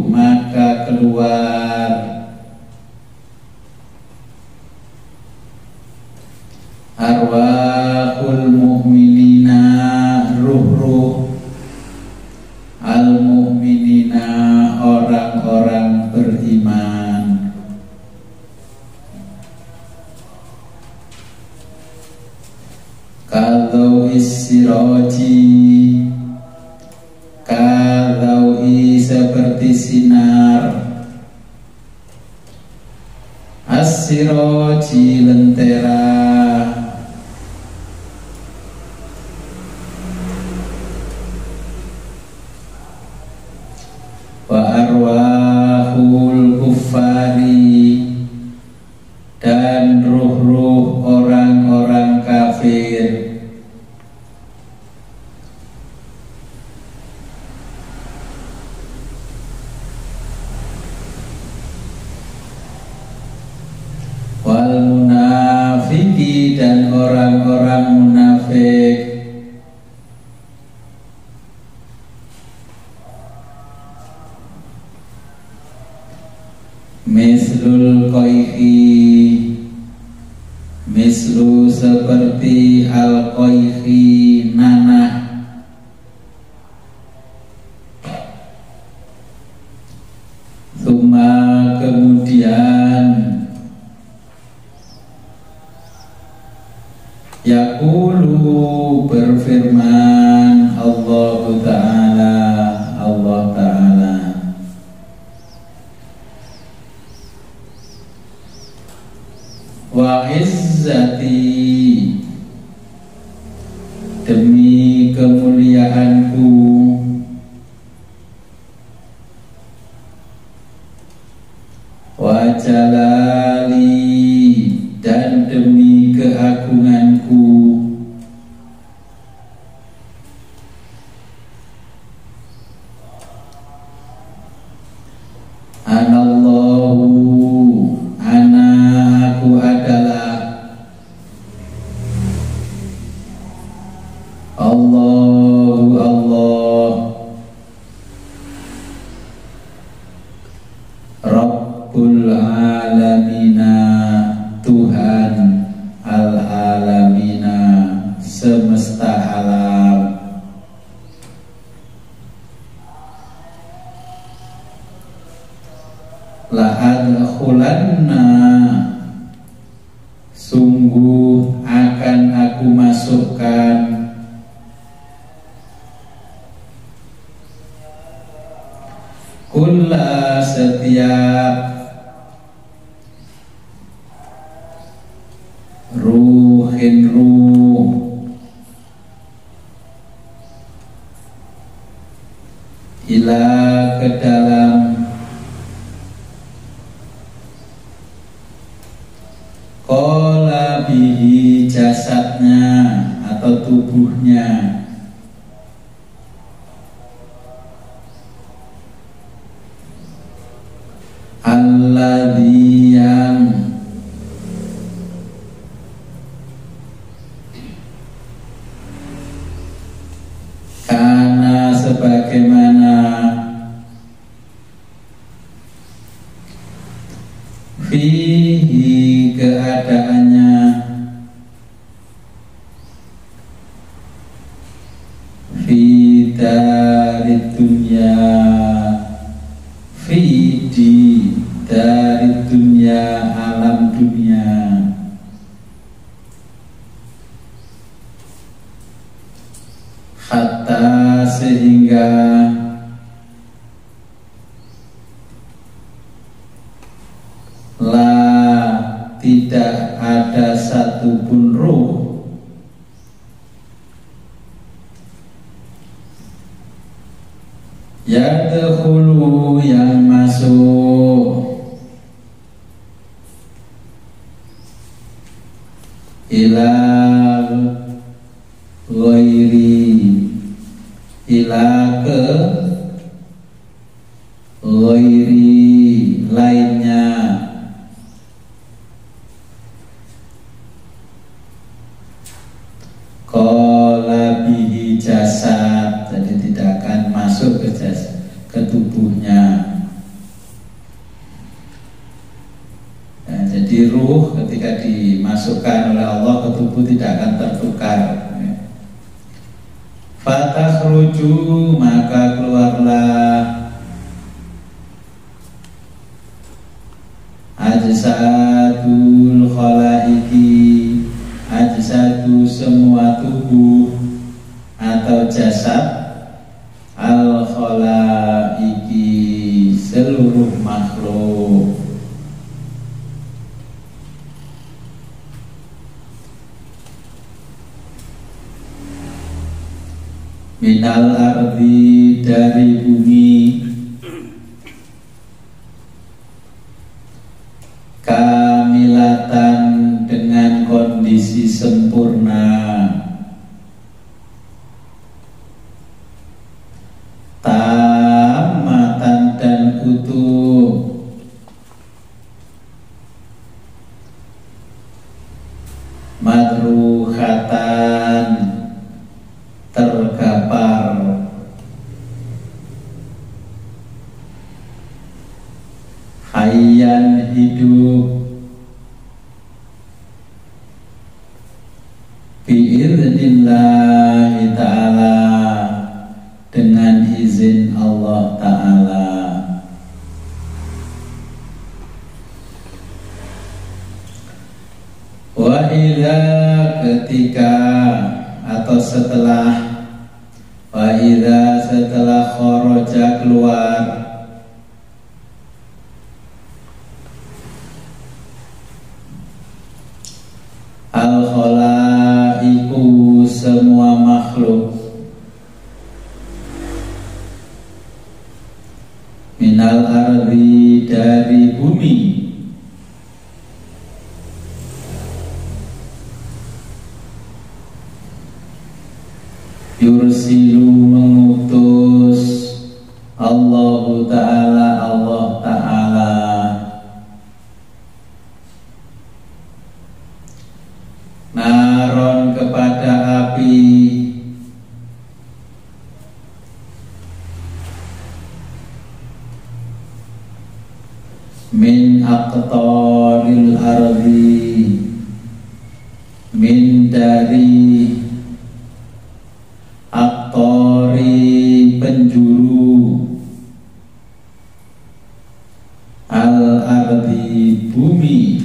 maka keluar arwahul mu'minina ruh-ruh As-siroji kadhaui seperti sinar. As-siroji lentera. Wa arwahul kuffari dan ruh-ruh orang-orang kafir. Wal munafiki dan orang-orang munafik. Mislul qoihi, mislu seperti al-qoihi nanah. Tsumma kemudian yaqulu berfirman Allah Ta'ala, Allah Ta'ala, wa izzati demi kemuliaanku, wa jalali dan demi keagunganku, anallahu aku adalah Allahu Allah Rabbul alamina Tuhan al-alamina semesta alam. La adkhulanna sungguh akan aku masukkan kulla setiap ruhin ruh ila ke dalam bihi jasadnya atau tubuhnya, alladzi yang kana sebagaimana fihi keadaannya fi darid dunya fi di darid dunya alam dunia hatta sehingga tidak ada satupun ruh yadkhulu yang masuk ila ghairi ila ke ghairi lainnya qala bihi jasad, jadi tidak akan masuk ke jasad, ke tubuhnya. Nah, jadi ruh ketika dimasukkan oleh Allah ke tubuh tidak akan tertukar. Fatakhruju maka keluarlah ajsadul khalaiki, ajsadu semua tubuh, jasad al khalaiki seluruh makhluk. Minal ardi dari bumi, kamilatan dengan kondisi sempurna, tamatan dan utuh, madruhatan tergapar, hayyan hidup, biidznillahi ta'ala dengan izin Allah Ta'ala. Wa idza ketika atau setelah, wa idza setelah kharaja keluar, al khalaiku semua makhluk, minal ardi dari bumi, yursilu mengutus Allahu Ta'ala, Allah Ta'ala naron kepada api, min aqtaril ardi, min dari aktori penjuru, al ardi bumi,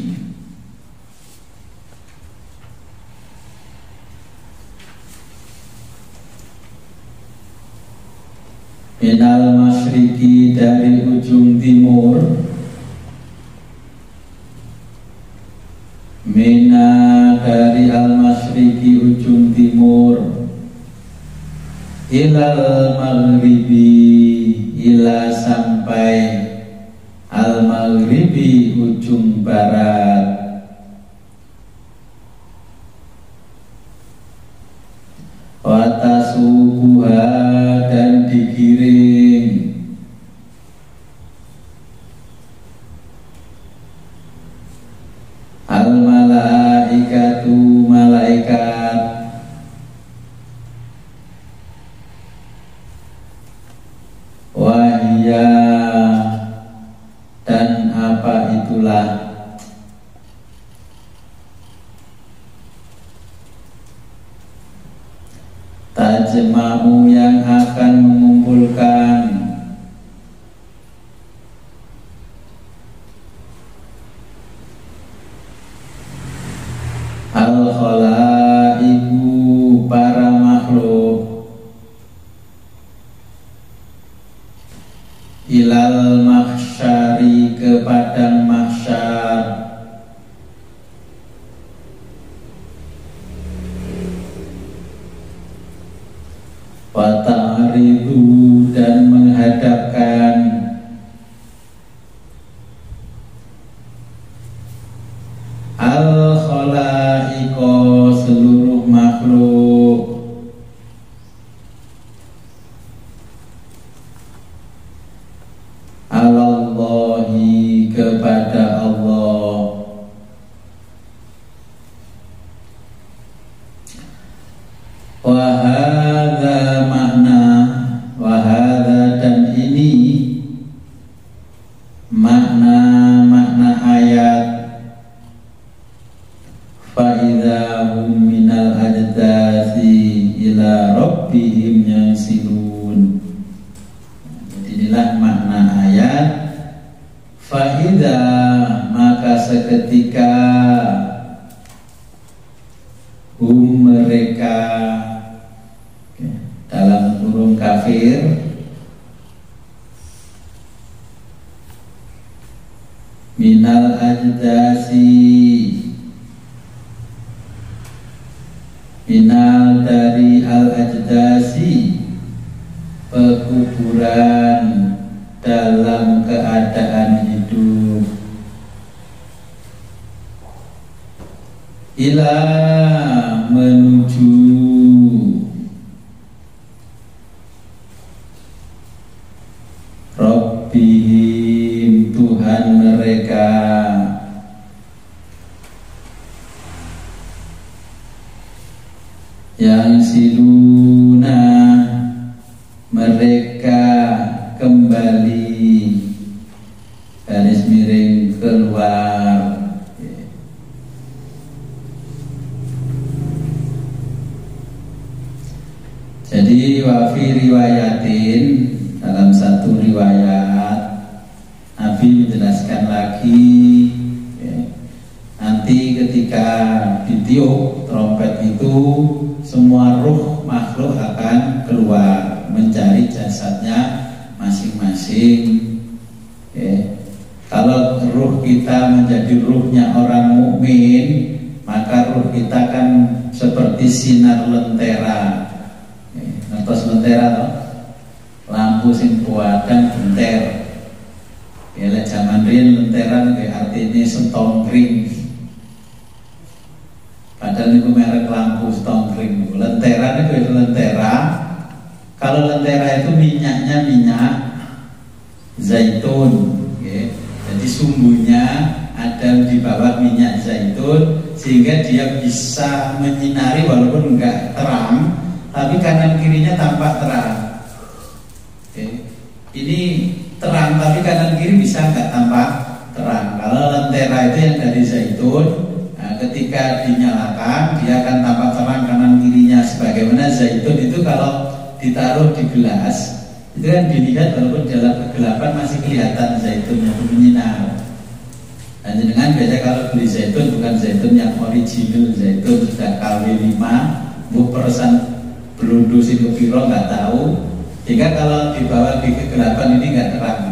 minal masyriki dari ujung timur, mina dari al masyriki ujung timur, ilal maghribi ila sampai al maghribi ujung barat, watasubuha dan digiring al malaikatu malaikat, wahya dan apa itulah, tajma'u yang akan mengumpulkan, al khalaiku para makhluk, ilal mahsyari ke padang mahsyar, wa ta'ridu dan menghadapkan, al khalaiko seluruh makhluk, alallahi kepada Allah, wa hadza makna, wa hadza dan ini makna ayat, fa idza hum minal ajdasi ila rabbihim yansilun. Jadi inilah makna ayat, fa idza maka seketika, hum mereka, burung kafir. Minal ajdasi, minal dari al ajdasi, pekuburan dalam keadaan hidup, ila menuju Rabbihim Tuhan mereka, yang siluna mereka kembali, garis miring keluar. Jadi wafi riwayatin, dalam satu riwayat Nabi menjelaskan lagi, nanti ketika ditiup trompet itu semua ruh makhluk akan keluar mencari jasadnya masing-masing. Kalau ruh kita menjadi ruhnya orang mukmin, maka ruh kita kan seperti sinar lentera. Ngertos lentera toh? Lampu sing kuatan genter. Ya lek jaman riyen lentera iki artine setongkring. Padahal itu merek lampu setongkring. Lentera itu lentera. Kalau lentera itu minyaknya minyak zaitun, ya. Jadi sumbunya ada di bawah minyak zaitun sehingga dia bisa menyinari walaupun enggak terang, tapi kanan kirinya tampak terang. Ini terang tapi kanan kiri bisa nggak tampak terang. Kalau lentera itu yang dari zaitun, nah, ketika dinyalakan dia akan tampak terang kanan kirinya. Sebagaimana zaitun itu kalau ditaruh di gelas itu kan dilihat walaupun dalam kegelapan masih kelihatan zaitun yang menyinar. Dan dengan biasa kalau beli zaitun bukan zaitun yang original, zaitun sudah KW5, persen belundu sikupiro nggak tahu. Sehingga kalau dibawa di kegelapan ini nggak terang.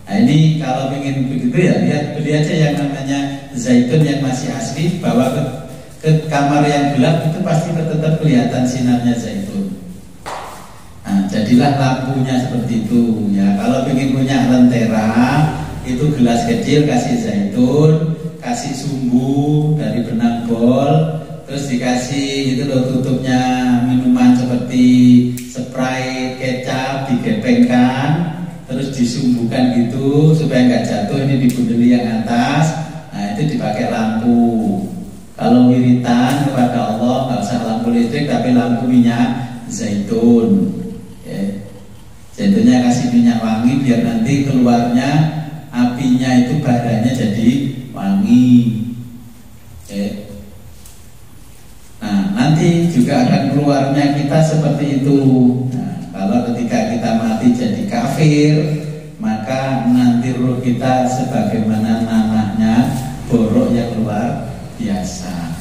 Nah ini kalau ingin begitu ya beli aja yang namanya zaitun yang masih asli, bawa ke kamar yang gelap itu pasti tetap kelihatan sinarnya zaitun. Nah jadilah lampunya seperti itu ya. Kalau ingin punya lentera itu gelas kecil kasih zaitun, kasih sumbu dari benang bol, terus dikasih itu loh tutupnya minuman seperti Sprite, kecap digepengkan, terus disumbukan gitu supaya nggak jatuh. Ini dibundeli yang atas. Nah itu dipakai lampu. Kalau wiritan kepada Allah nggak usah lampu listrik tapi lampu minyak zaitun. Zaitunnya kasih minyak wangi biar nanti keluarnya apinya itu baranya jadi wangi. Nah nanti juga akan keluarnya kita seperti itu. Nah, kalau ketika kita mati jadi kafir, maka nanti ruh kita sebagaimana nanahnya borok yang luar biasa.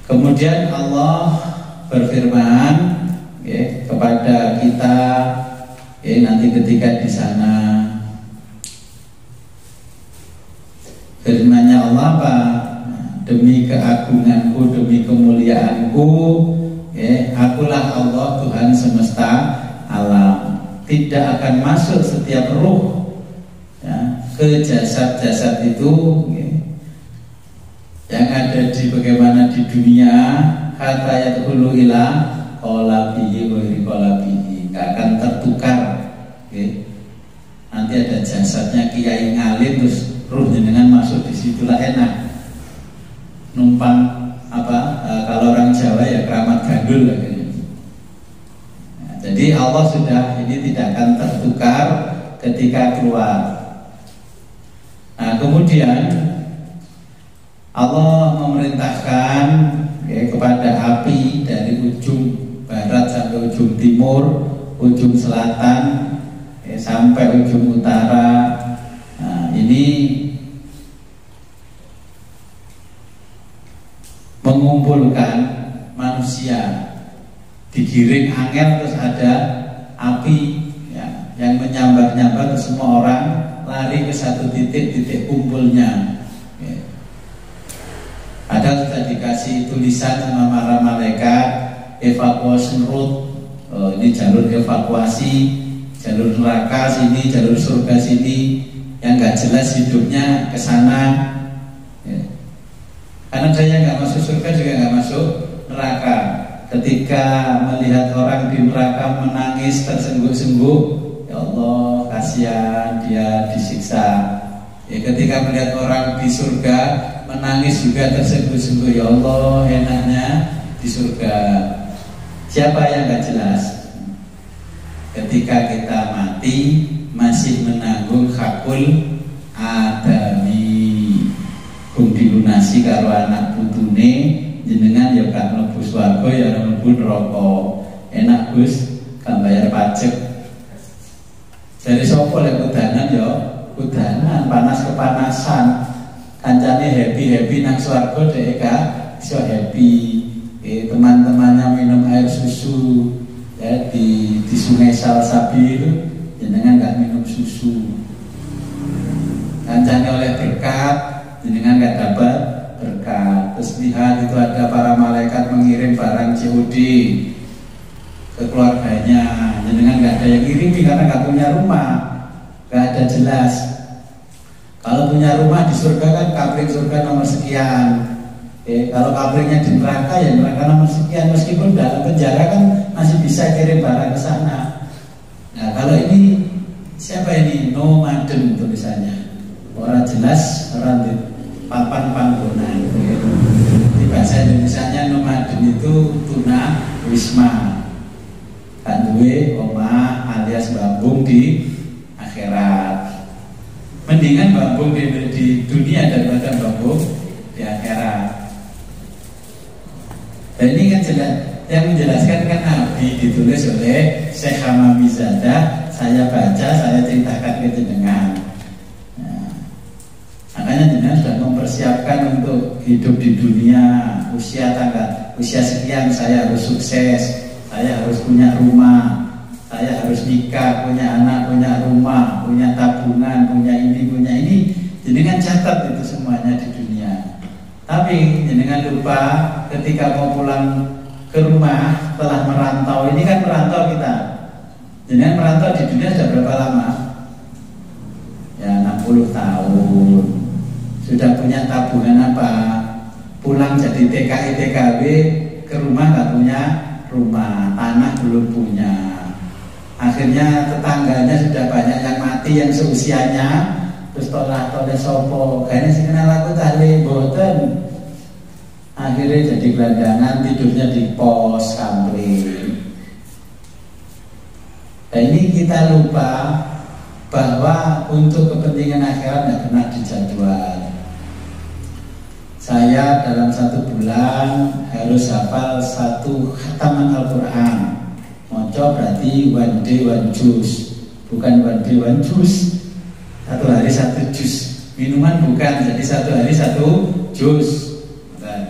Kemudian Allah berfirman kepada kita nanti ketika di sana, firman-Nya Allah apa? Demi keagunganku, demi kemuliaanku, akulah Allah Tuhan semesta alam. Tidak akan masuk setiap ruh ke jasad-jasad itu yang ada di bagaimana di dunia, kata yadkhulu ila qalabihi wa ghairi qalabihi, nggak akan tertukar. Nanti ada jasadnya kiai ngalim terus ruhnya dengan masuk di situlah enak. Numpang kalau orang Jawa ya keramat gandul gitu. Nah, jadi Allah sudah ini tidak akan tertukar ketika keluar. Nah kemudian Allah memerintahkan kepada api dari ujung barat sampai ujung timur, ujung selatan sampai ujung utara. Nah, ini mengumpulkan manusia digiring angin terus ada api ya, yang menyambar-nyambar ke semua orang, lari ke satu titik kumpulnya ya. Ada sudah dikasih tulisan sama para malaikat evacuation route, ini jalur evakuasi, jalur neraka sini, jalur surga sini, yang nggak jelas hidupnya ke sana ya. Karena saya nggak masuk surga juga nggak masuk neraka. Ketika melihat orang di neraka menangis tersengguk-sengguk, ya Allah kasihan dia disiksa ya. Ketika melihat orang di surga menangis juga tersengguk-sengguk, ya Allah enaknya di surga. Siapa yang nggak jelas? Ketika kita mati masih menanggung hakul adami, kum dilunasi karo anak putune, jenengan ya gak mlebu swarga ya mlebu neraka. Enak Gus, gak bayar pajak. Dari sapa lek udanan ya udanan, panas kepanasan. Kancane happy nang swarga dhek gak iso happy. Teman-temannya minum air susu ya di sungai Salsabil, jenengan gak minum susu. Kancane oleh berkat, jenengan gak dapat berkat. Terus lihat itu ada para malaikat mengirim barang COD ke keluarganya, jenengan gak ada yang kirimi karena gak punya rumah, gak ada jelas. Kalau punya rumah di surga kan kabrik surga nomor sekian. Kalau kabriknya di neraka ya neraka nomor sekian, meskipun dalam penjara kan masih bisa kirim barang ke sana. Nah kalau ini siapa ini? Nomaden tulisannya, orang jelas, orang di papan panggonan. Di bahasa Indonesianya nomaden itu tuna wisma, kan duwe omah alias bambung di akhirat. Mendingan bambung di dunia daripada bambung di akhirat. Dan ini kan jelas, yang menjelaskan kan Nabi, ditulis oleh Syekh Hamamizadah. Saya baca, saya ceritakan ke jenengan. Nah, makanya jenengan sudah mempersiapkan untuk hidup di dunia. Usia sekian saya harus sukses, saya harus punya rumah, saya harus nikah, punya anak, punya rumah, punya tabungan, punya ini. Jenengan catat itu semuanya di dunia. Tapi jenengan lupa ketika mau pulang ke rumah setelah merantau, ini kan merantau kita. Jenengan merantau di dunia sudah berapa lama? Ya 60 tahun. Sudah punya tabungan apa? Pulang jadi TKI TKW ke rumah nggak punya rumah, tanah belum punya. Akhirnya tetangganya sudah banyak yang mati yang seusianya. Terus toleh sopo, kayaknya sih kenal aku tali boten. Akhirnya jadi gelandangan, tidurnya di pos kampling. Nah ini kita lupa bahwa untuk kepentingan akhirat tidak pernah dijadwal. Saya dalam 1 bulan harus hafal 1 khataman Al-Quran. Moco berarti one day one juz, bukan one day one juz. 1 hari 1 juz. Minuman bukan, jadi 1 hari 1 juz. Bukan.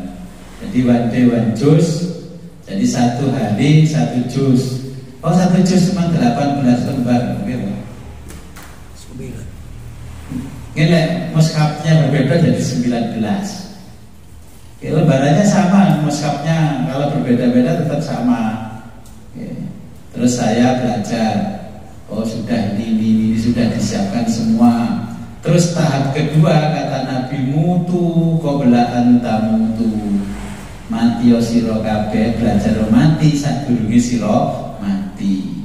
Jadi one day one juz. Jadi 1 hari 1 juz. Oh 1 juz cuma 18 lembar. Gitu. Ini mushafnya berbeda jadi 19. Lembarannya sama, mushafnya kalau berbeda-beda tetap sama. Terus saya belajar. Oh sudah ini sudah disiapkan semua. Terus tahap kedua kata Nabi, mutu qabla anta mutu. Mati sira kabeh, belajar mati sadurunge sira mati.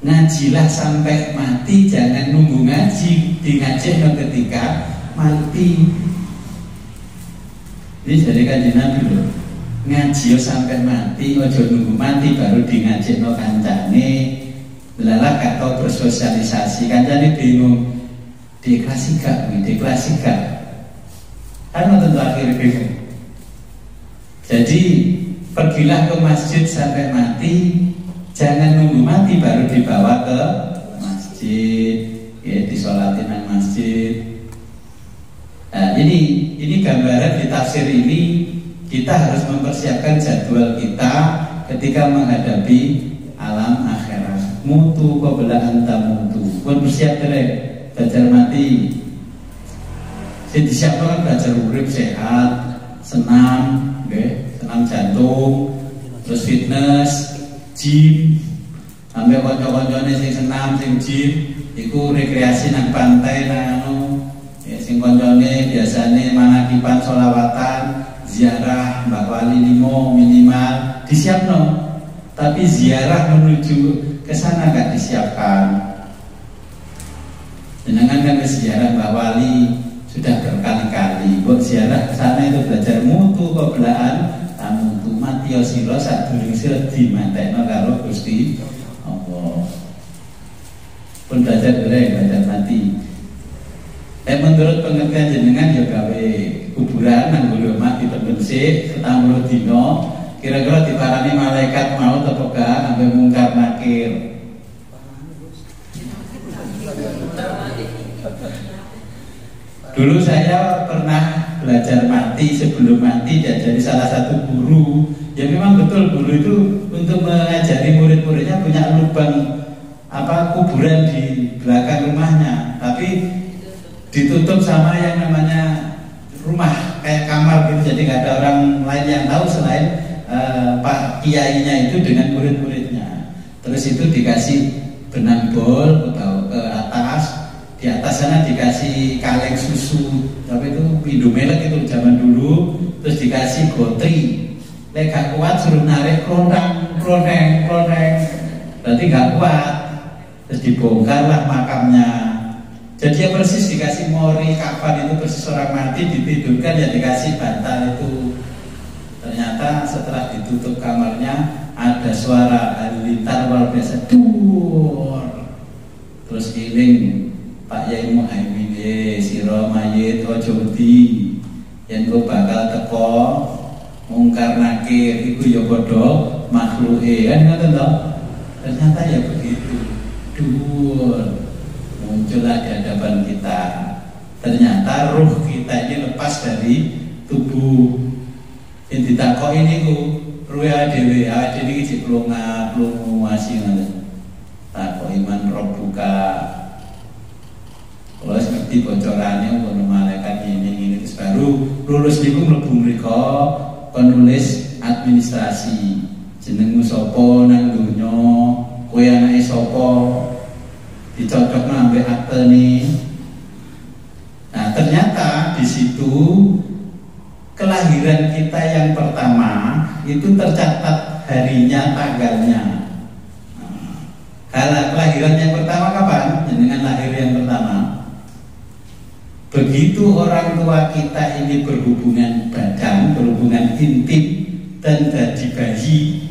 Ngajilah sampai mati, jangan nunggu ngaji, di ngajihno ketika mati. Ini dari kanjeng Nabi loh. Ngaji sampai mati, ojo nunggu mati baru di ngajihno kancane. Lala gak tau bersosialisasi, kancane bingung. Diklasik gak, kan tentu akhir bingung. Jadi pergilah ke masjid sampai mati, jangan nunggu mati baru dibawa ke masjid, ya disolatin nang masjid. Nah, ini gambaran di tafsir ini kita harus mempersiapkan jadwal kita ketika menghadapi alam akhirat. Mutu qabla an tamutu. Pun bersiap belajar mati. Sing disiapno kan belajar urip sehat, senam, nggih, senam jantung, terus fitness, gym, sampai kanca-kancane sing senam, sing gym, iku rekreasi nang pantai nang ya, sing kancane biasane manakipan sholawatan, ziarah Mbak Wali limo minimal disiapno. Tapi ziarah menuju ke sana gak disiapkan. Jenengan kan ke ziarah Mbak Wali sudah berkali-kali. Buat ziarah ke sana itu belajar mutu kebelahan tamutu mati sira sadurunge sira dimantekno karo Gusti Allah. Pun belajar mati. Menurut pengertian jenengan ya gawe kuburan nang nggo mati dipendhesik setahun dino, kira-kira diparani malaikat mau apa gak sampai mungkar nakir. Dulu saya pernah belajar mati, sebelum mati diajari salah satu guru. Ya memang betul guru itu untuk mengajari murid-muridnya punya lubang kuburan di belakang rumahnya, tapi ditutup sama yang namanya rumah kayak kamar gitu, jadi nggak ada orang lain yang tahu selain Pak Kiainya itu dengan murid-muridnya. Terus itu dikasih benang bol ke atas, di atas sana dikasih kaleng susu, tapi itu Indomelek itu zaman dulu. Terus dikasih gotri, lek gak kuat suruh narik kloneng, berarti gak kuat. Terus dibongkarlah makamnya. Jadi ya persis dikasih mori kafan itu persis orang mati ditidurkan, ya dikasih bantal itu. Ternyata setelah ditutup kamarnya ada suara halilintar luar biasa, dur. Terus iling Pak Yai Muhaimin, sira mayit ojo wedi yen kok bakal teko mungkar nakir iku ya padha makhluke kan ngoten to. Ternyata ya begitu. Dur. Muncullah di hadapan kita. Ternyata ruh kita ini lepas dari tubuh. Yang ditakoki niku ruh dhewe, dhewe iki plungu wasi ngoten. Takok iman roh buka. Kalau seperti bocorannya untuk malaikat ini terus baru lulus niku mlebu mriko penulis administrasi. Jenengmu sapa nang donya, kowe anake sapa, dicocokno ambek akte nih. Nah, ternyata di situ kelahiran kita yang pertama itu tercatat harinya, tanggalnya. Nah, kelahiran yang pertama kapan? Dengan lahir yang pertama. Begitu orang tua kita ini berhubungan badan, berhubungan intim dan jadi bayi,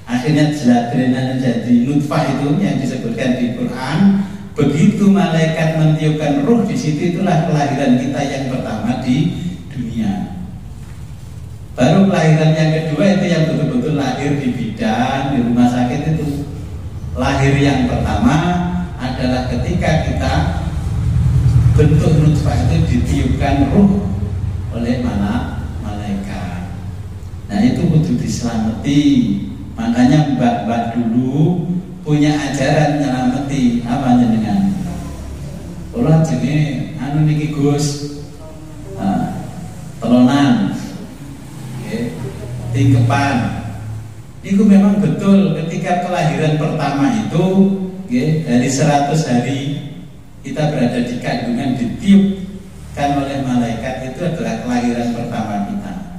akhirnya jeladranan jadi nutfah itu yang disebutkan di Quran. Begitu malaikat mentiupkan ruh di situ, itulah kelahiran kita yang pertama di dunia. Baru kelahiran yang kedua itu yang betul-betul lahir di bidan, di rumah sakit itu. Lahir yang pertama adalah ketika kita bentuk nutfah itu ditiupkan ruh oleh malaikat. Nah itu kudu diselamati. Makanya mbak-mbak dulu punya ajaran nyelamati apa jenengan? Ora jenenge anu niki Gus. Telonan. Nggih. Tingkepan. Itu memang betul ketika kelahiran pertama itu nggih, dari 100 hari kita berada di kandungan ditiupkan oleh malaikat, itu adalah kelahiran pertama kita.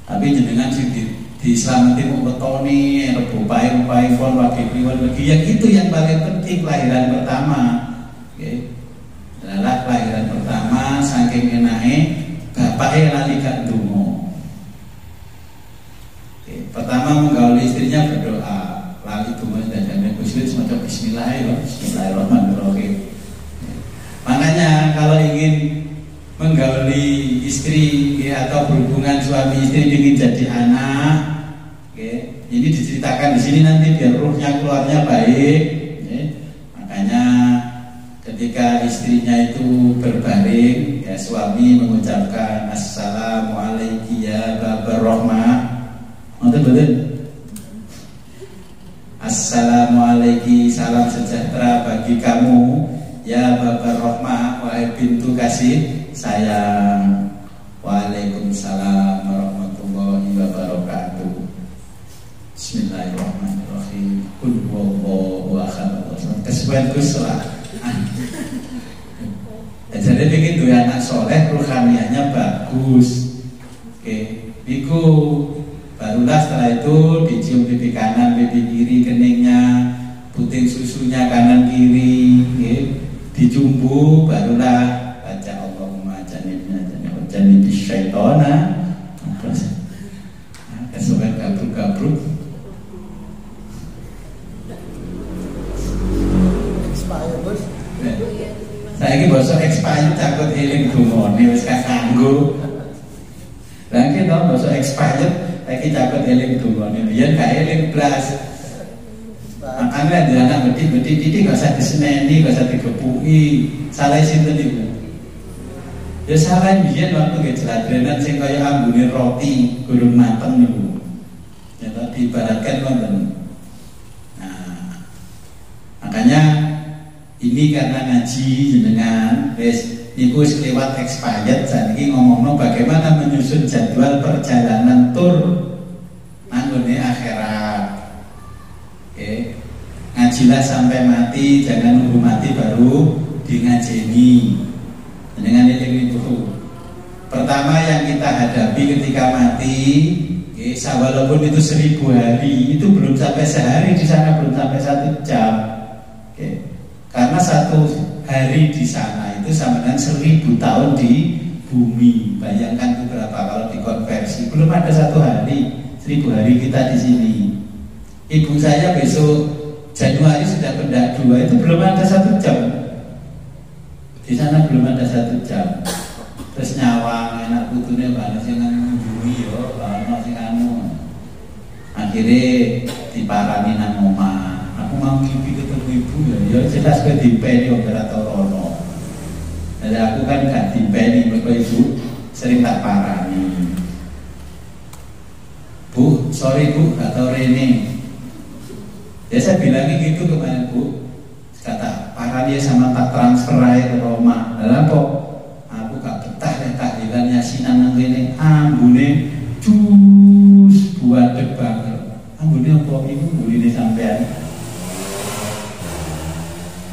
Tapi jenengan sing diselamati mau betoni, rebupai pon wagi yang itu yang paling penting kelahiran pertama. Okay. Adalah kelahiran pertama saking enake bapake lali gak ndonga. Okay. Pertama menggauli istrinya berdoa, lali donga dadane Gusti maca bismillahirrahmanirrahim. Makanya kalau ingin menggauli istri atau berhubungan suami istri ingin jadi anak, ini diceritakan di sini nanti biar ruhnya keluarnya baik. Makanya ketika istrinya itu berbaring, ya suami mengucapkan assalamu Assalamualaikum ya Babar Rahmah. Ngoten mboten? Assalamualaikum, salam sejahtera bagi kamu ya Babar Rahmah, wahai pintu kasih sayang. Waalaikumsalam warahmatullahi wabarakatuh. Bismillahirrahmanirrahim. Qul huwallahu ahad. Kesuwen Gus lah. Jadi pengen duwe anak soleh, ruhaniyahnya bagus. Oke, iku barulah setelah itu dicium pipi kanan, pipi kiri, keningnya, puting susunya kanan kiri, dicumbu, barulah baca Allahumma jannibna syaitona. Terus kesuwen gabruk-gabruk. Expired bos. Saya ini bosok expired takut eling dumone wis kanggo. Lah iki to bosok expired saiki takut eling dumone. Biyen gak eling blas. Makanya ada anak beti-beti titik gak usah diseneni, gak usah digepuki. Salah sinten iku? Ya salah biyen waktu ge jladrenan sing kaya ambune roti gurung mateng niku. Ya tadi ibaratkan wonten. Nah, makanya ini karena ngaji jenengan wis niku wis lewat expired, saniki ngomongno bagaimana menyusun jadwal perjalanan tur nanggone akhirat. Oke. Ngajilah sampai mati, jangan nunggu mati baru di ngajeni. Jenengan eling itu. Pertama yang kita hadapi ketika mati, walaupun itu 1000 hari, itu belum sampai sehari di sana, belum sampai 1 jam. Oke. Karena 1 hari di sana itu sama dengan 1000 tahun di bumi. Bayangkan itu berapa kalau dikonversi. Belum ada 1 hari, 1000 hari kita di sini. Ibu saya besok Januari sudah pendak 2, itu belum ada 1 jam. Di sana belum ada 1 jam. Terus nyawang enak putune banget sing ngunjungi yo, ana sing anu. Akhirnya diparani nang omah. Aku mau mimpi ketemu ibu ya jelas ke dimpeni operator ono. Jadi aku kan gak dimpeni, mereka ibu sering tak parani. Bu, sorry bu, gak tau Rene. Ya saya bilangnya gitu kemarin bu. Kata parani sama tak transfer aja ke Roma. Dalam kok aku gak betah ya tahlilan yasinan nang kene ambune cus buat banget. Ambune apa ibu buline sampean.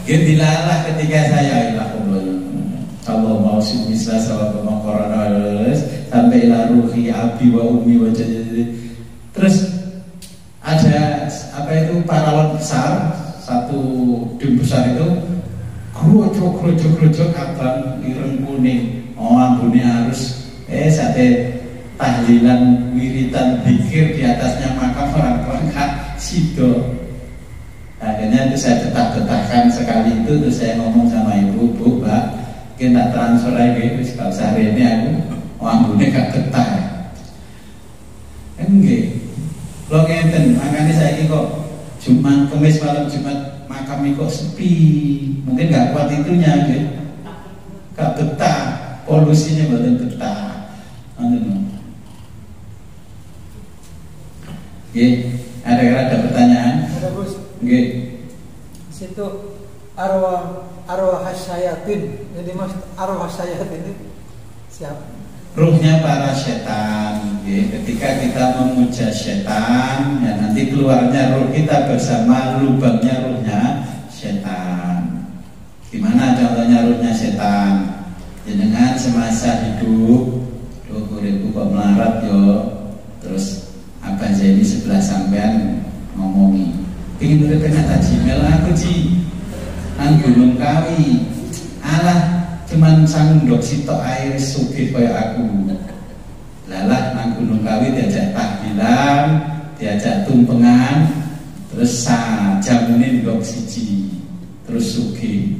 Gentilalah ketika saya Allah mau mislah sama pemakoran sampai ila ruhi abi wa umi wa jadi. Terus ada apa itu pahlawan besar, satu tim besar itu krojok abang ireng kuning. Oh ambune harus sate tahlilan wiritan zikir di atasnya makam orang-orang sido. Akhirnya itu saya detak-detakkan sekali itu, terus saya ngomong sama ibu, bu, mbak, kita transfer aja gitu, kalau sehari ini aku, ambune gak betah. Enggak, lo ngeten, makanya saya ini kok Jumat, Kamis malam Jumat makam ini kok sepi, mungkin gak kuat itunya, gitu. Gak betah, polusinya badan betah. Ada pertanyaan? Ada bos. Nggih. Situ arwah hasyayatin. Jadi mas arwah hasyayatin ini siapa? Ruhnya para setan. Ketika kita memuja setan, ya nanti keluarnya ruh kita bersama lubangnya ruhnya setan. Gimana contohnya ruhnya setan? Jenengan semasa hidup, 20.000 kok melarat yo, terus apa jadi sebelah sampean ngomongi. Ingin urip enak tak jimel aku ji nang Gunung Kawi. Alah cuman sanggup sitok air sugih kaya aku. Lalah nang Gunung Kawi diajak tahlilan, diajak tumpengan, terus jamune ndok siji, terus sugih.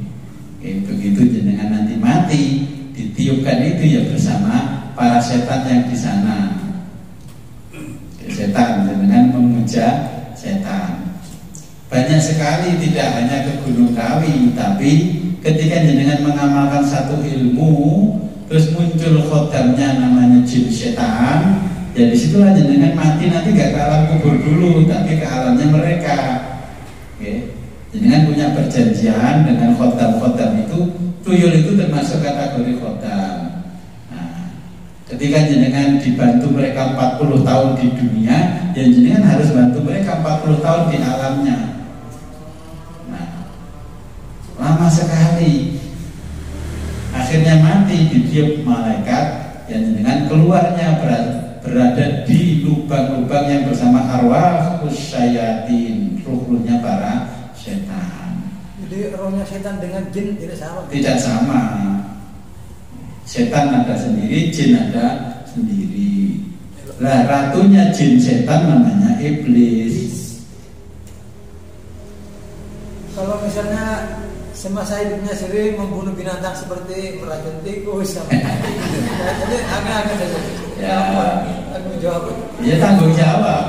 Begitu jenengan nanti mati, ditiupkan itu ya bersama para setan yang di sana. Setan dengan memuja setan. Banyak sekali, tidak hanya ke Gunung Kawi, tapi ketika jenengan mengamalkan satu ilmu, terus muncul khodamnya namanya jin setan, ya disitulah jenengan mati nanti gak ke alam kubur dulu, tapi ke alamnya mereka. Oke. Jenengan punya perjanjian dengan khodam-khodam itu, tuyul itu termasuk kategori khodam. Nah, ketika jenengan dibantu mereka 40 tahun di dunia, ya jenengan harus bantu mereka 40 tahun di alamnya. Nah, lama sekali. Akhirnya mati ditiup malaikat, yang dengan keluarnya berada di lubang-lubang yang bersama arwah syayatin, ruh-ruhnya para setan. Jadi rohnya setan dengan jin tidak sama? Tidak sama. Setan ada sendiri, jin ada sendiri. Nah, ratunya jin setan namanya iblis. Kalau misalnya semasa hidupnya sering membunuh binatang seperti meracun tikus, jadi aneh-aneh saja. Ya, tanggung jawab. Ya tanggung jawab.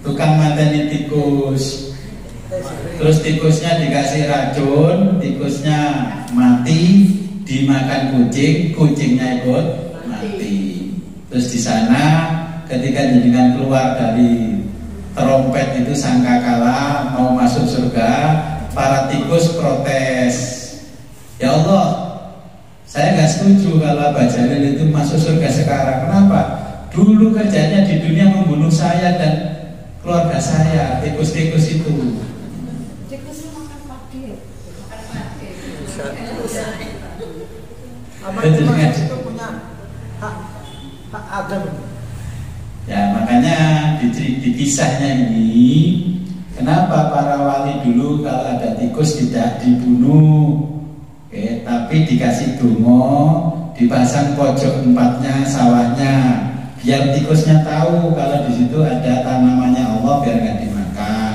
Tukang mateni tikus, terus tikusnya dikasih racun, tikusnya mati, dimakan kucing, kucingnya ikut mati. Terus di sana ketika jenengan keluar dari terompet itu sangkakala mau masuk surga, para tikus protes, ya Allah, saya nggak setuju kalau Mbak Jalil itu masuk surga sekarang. Kenapa? Dulu kerjanya di dunia membunuh saya dan keluarga saya, tikus-tikus itu. Tikus makan padi, makan padi. Itu punya hak Adam. Ya makanya di kisahnya ini, kenapa para wali dulu kalau ada tikus tidak dibunuh, tapi dikasih dongo, dipasang pojok tempatnya sawahnya, biar tikusnya tahu kalau di situ ada tanamannya Allah biar nggak dimakan.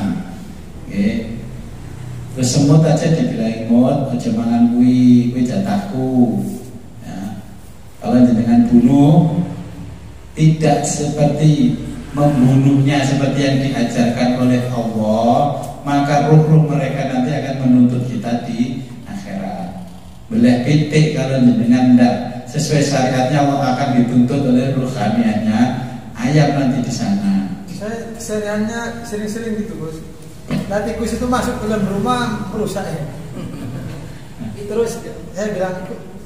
Terus semut aja dibilang imut, aja mangan kui jatahku. Ya. Kalau dengan bunuh, tidak seperti membunuhnya seperti yang diajarkan oleh Allah, maka ruh-ruh mereka nanti akan menuntut kita di akhirat. Beleh pitik kalau dengan tidak sesuai syariatnya, Allah akan dituntut oleh ruhaniannya ayam nanti di sana. Saya keseriannya sering-sering gitu bos. Nah tikus itu masuk ke dalam rumah merusak ya. Terus saya bilang,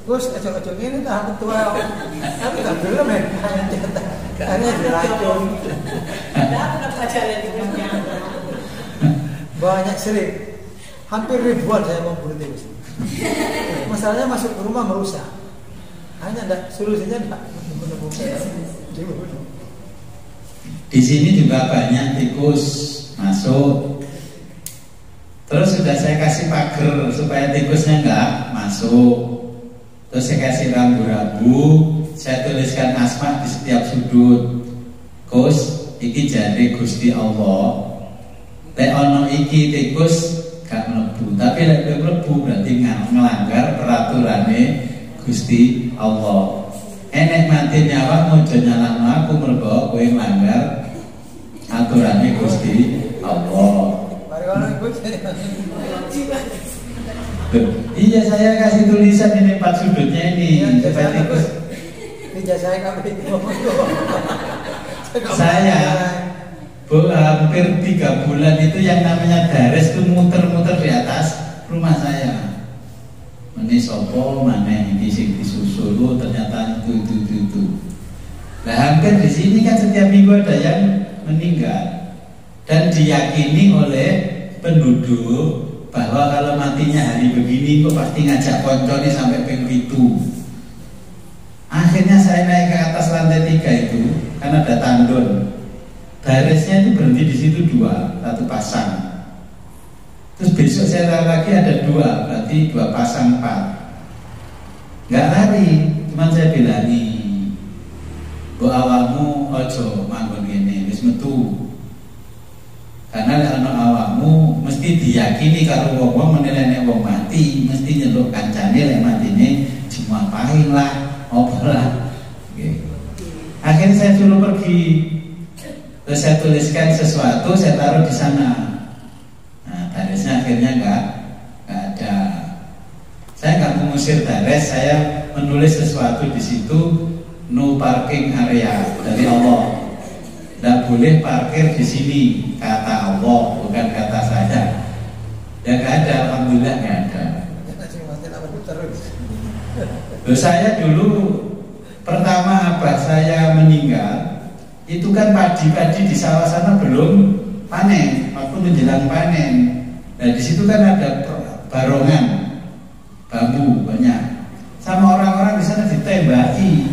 Gus, kacau-kacau ini dah ketua, tapi tak belum ya. Hanya diracun. Banyak sering, hampir ribuan saya membunuh tikus. Masalahnya masuk ke rumah merusak. Hanya ada solusinya tidak membunuh. Di sini juga banyak tikus masuk. Terus sudah saya kasih pagar supaya tikusnya nggak masuk. Terus saya kasih rambu-rambu, saya tuliskan asma di setiap sudut. Gus, iki jari Gusti Allah. Lek ono iki tikus gak mlebu, tapi lek mlebu berarti ngelanggar peraturane Gusti Allah. Enek mati nyawa mojo nyalahno aku mergo kowe nglanggar aturane Gusti Allah. Iya, saya kasih tulisan ini 4 sudutnya ini. Iya, saya hampir 3 bulan itu yang namanya dares itu muter-muter di atas rumah saya. Ini sopo mana ini sing disusul, ternyata itu. Nah hampir di sini kan setiap minggu ada yang meninggal dan diyakini oleh penduduk bahwa kalau matinya hari begini kok pasti ngajak konconi sampai ping 7. Akhirnya saya naik ke atas lantai 3 itu kan ada tandon. Daresnya itu berhenti di situ 2, 1 pasang. Terus besok saya lagi ada 2, berarti 2 pasang 4. Nggak lari, cuman saya bilangi, bu awakmu ojo manggon gini, wis metu. Karena ana awakmu mesti diyakini karo wong-wong menilai wong mati mesti nyeluk kancane lek matine dimapain lah, apa lah. Akhirnya saya suruh pergi. Terus saya tuliskan sesuatu, saya taruh di sana. Nah, daresnya akhirnya nggak ada. Saya nggak mengusir dares, saya menulis sesuatu di situ, no parking area dari Allah. Tidak boleh parkir di sini, kata Allah, bukan kata saya. Ya nggak ada, alhamdulillah nggak ada. Saya dulu pertama abah saya meninggal, itu kan padi-padi di sawah sana belum panen, waktu menjelang panen. Nah di situ kan ada barongan bambu banyak, sama orang-orang di sana ditembaki,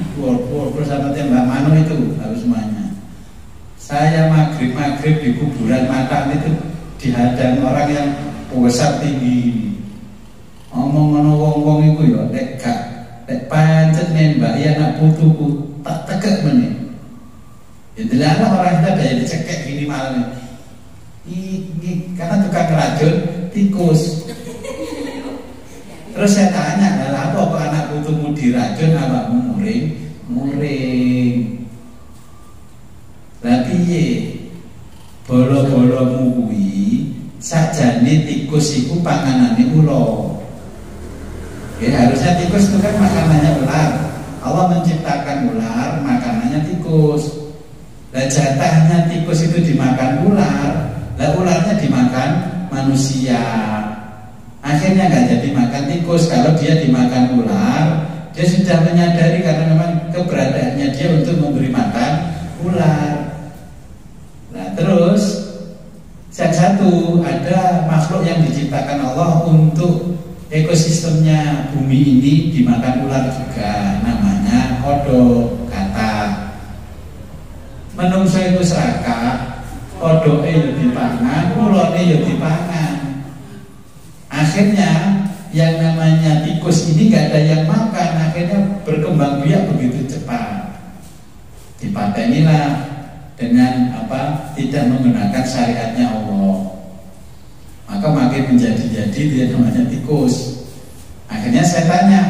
bersama tembak mano itu harus semuanya. Saya maghrib di kuburan Matang itu dihadang orang yang besar tinggi. Ngomong-ngomong wong-wong itu ya, lek pancet nembak ya anak putuku tak tegak meneh. Ya dilarang orang kita ada yang dicekek gini malam ini karena tukang racun tikus. Terus saya tanya, apa kok anak putumu diracun, awakmu muring? Lah piye? Bolo-bolomu kuwi sakjane tikus iku panganane ula. Ya harusnya tikus itu kan makanannya ular. Allah menciptakan ular, makanannya tikus. Lah jatahnya tikus itu dimakan ular, lah ularnya dimakan manusia. Akhirnya nggak jadi makan tikus. Kalau dia dimakan ular, dia sudah menyadari karena memang keberadaannya dia untuk memberi makan ular. Nah terus yang satu, ada makhluk yang diciptakan Allah untuk ekosistemnya bumi ini dimakan ular juga, namanya kodok, kata. Menungso itu serakah, kodoknya ya dipangan, ulone ya dipangan. Akhirnya yang namanya tikus ini gak ada yang makan, akhirnya berkembang biak begitu cepat. Dipatenilah dengan tidak menggunakan syariatnya Allah, maka makin menjadi-jadi dia namanya tikus. Akhirnya saya tanya,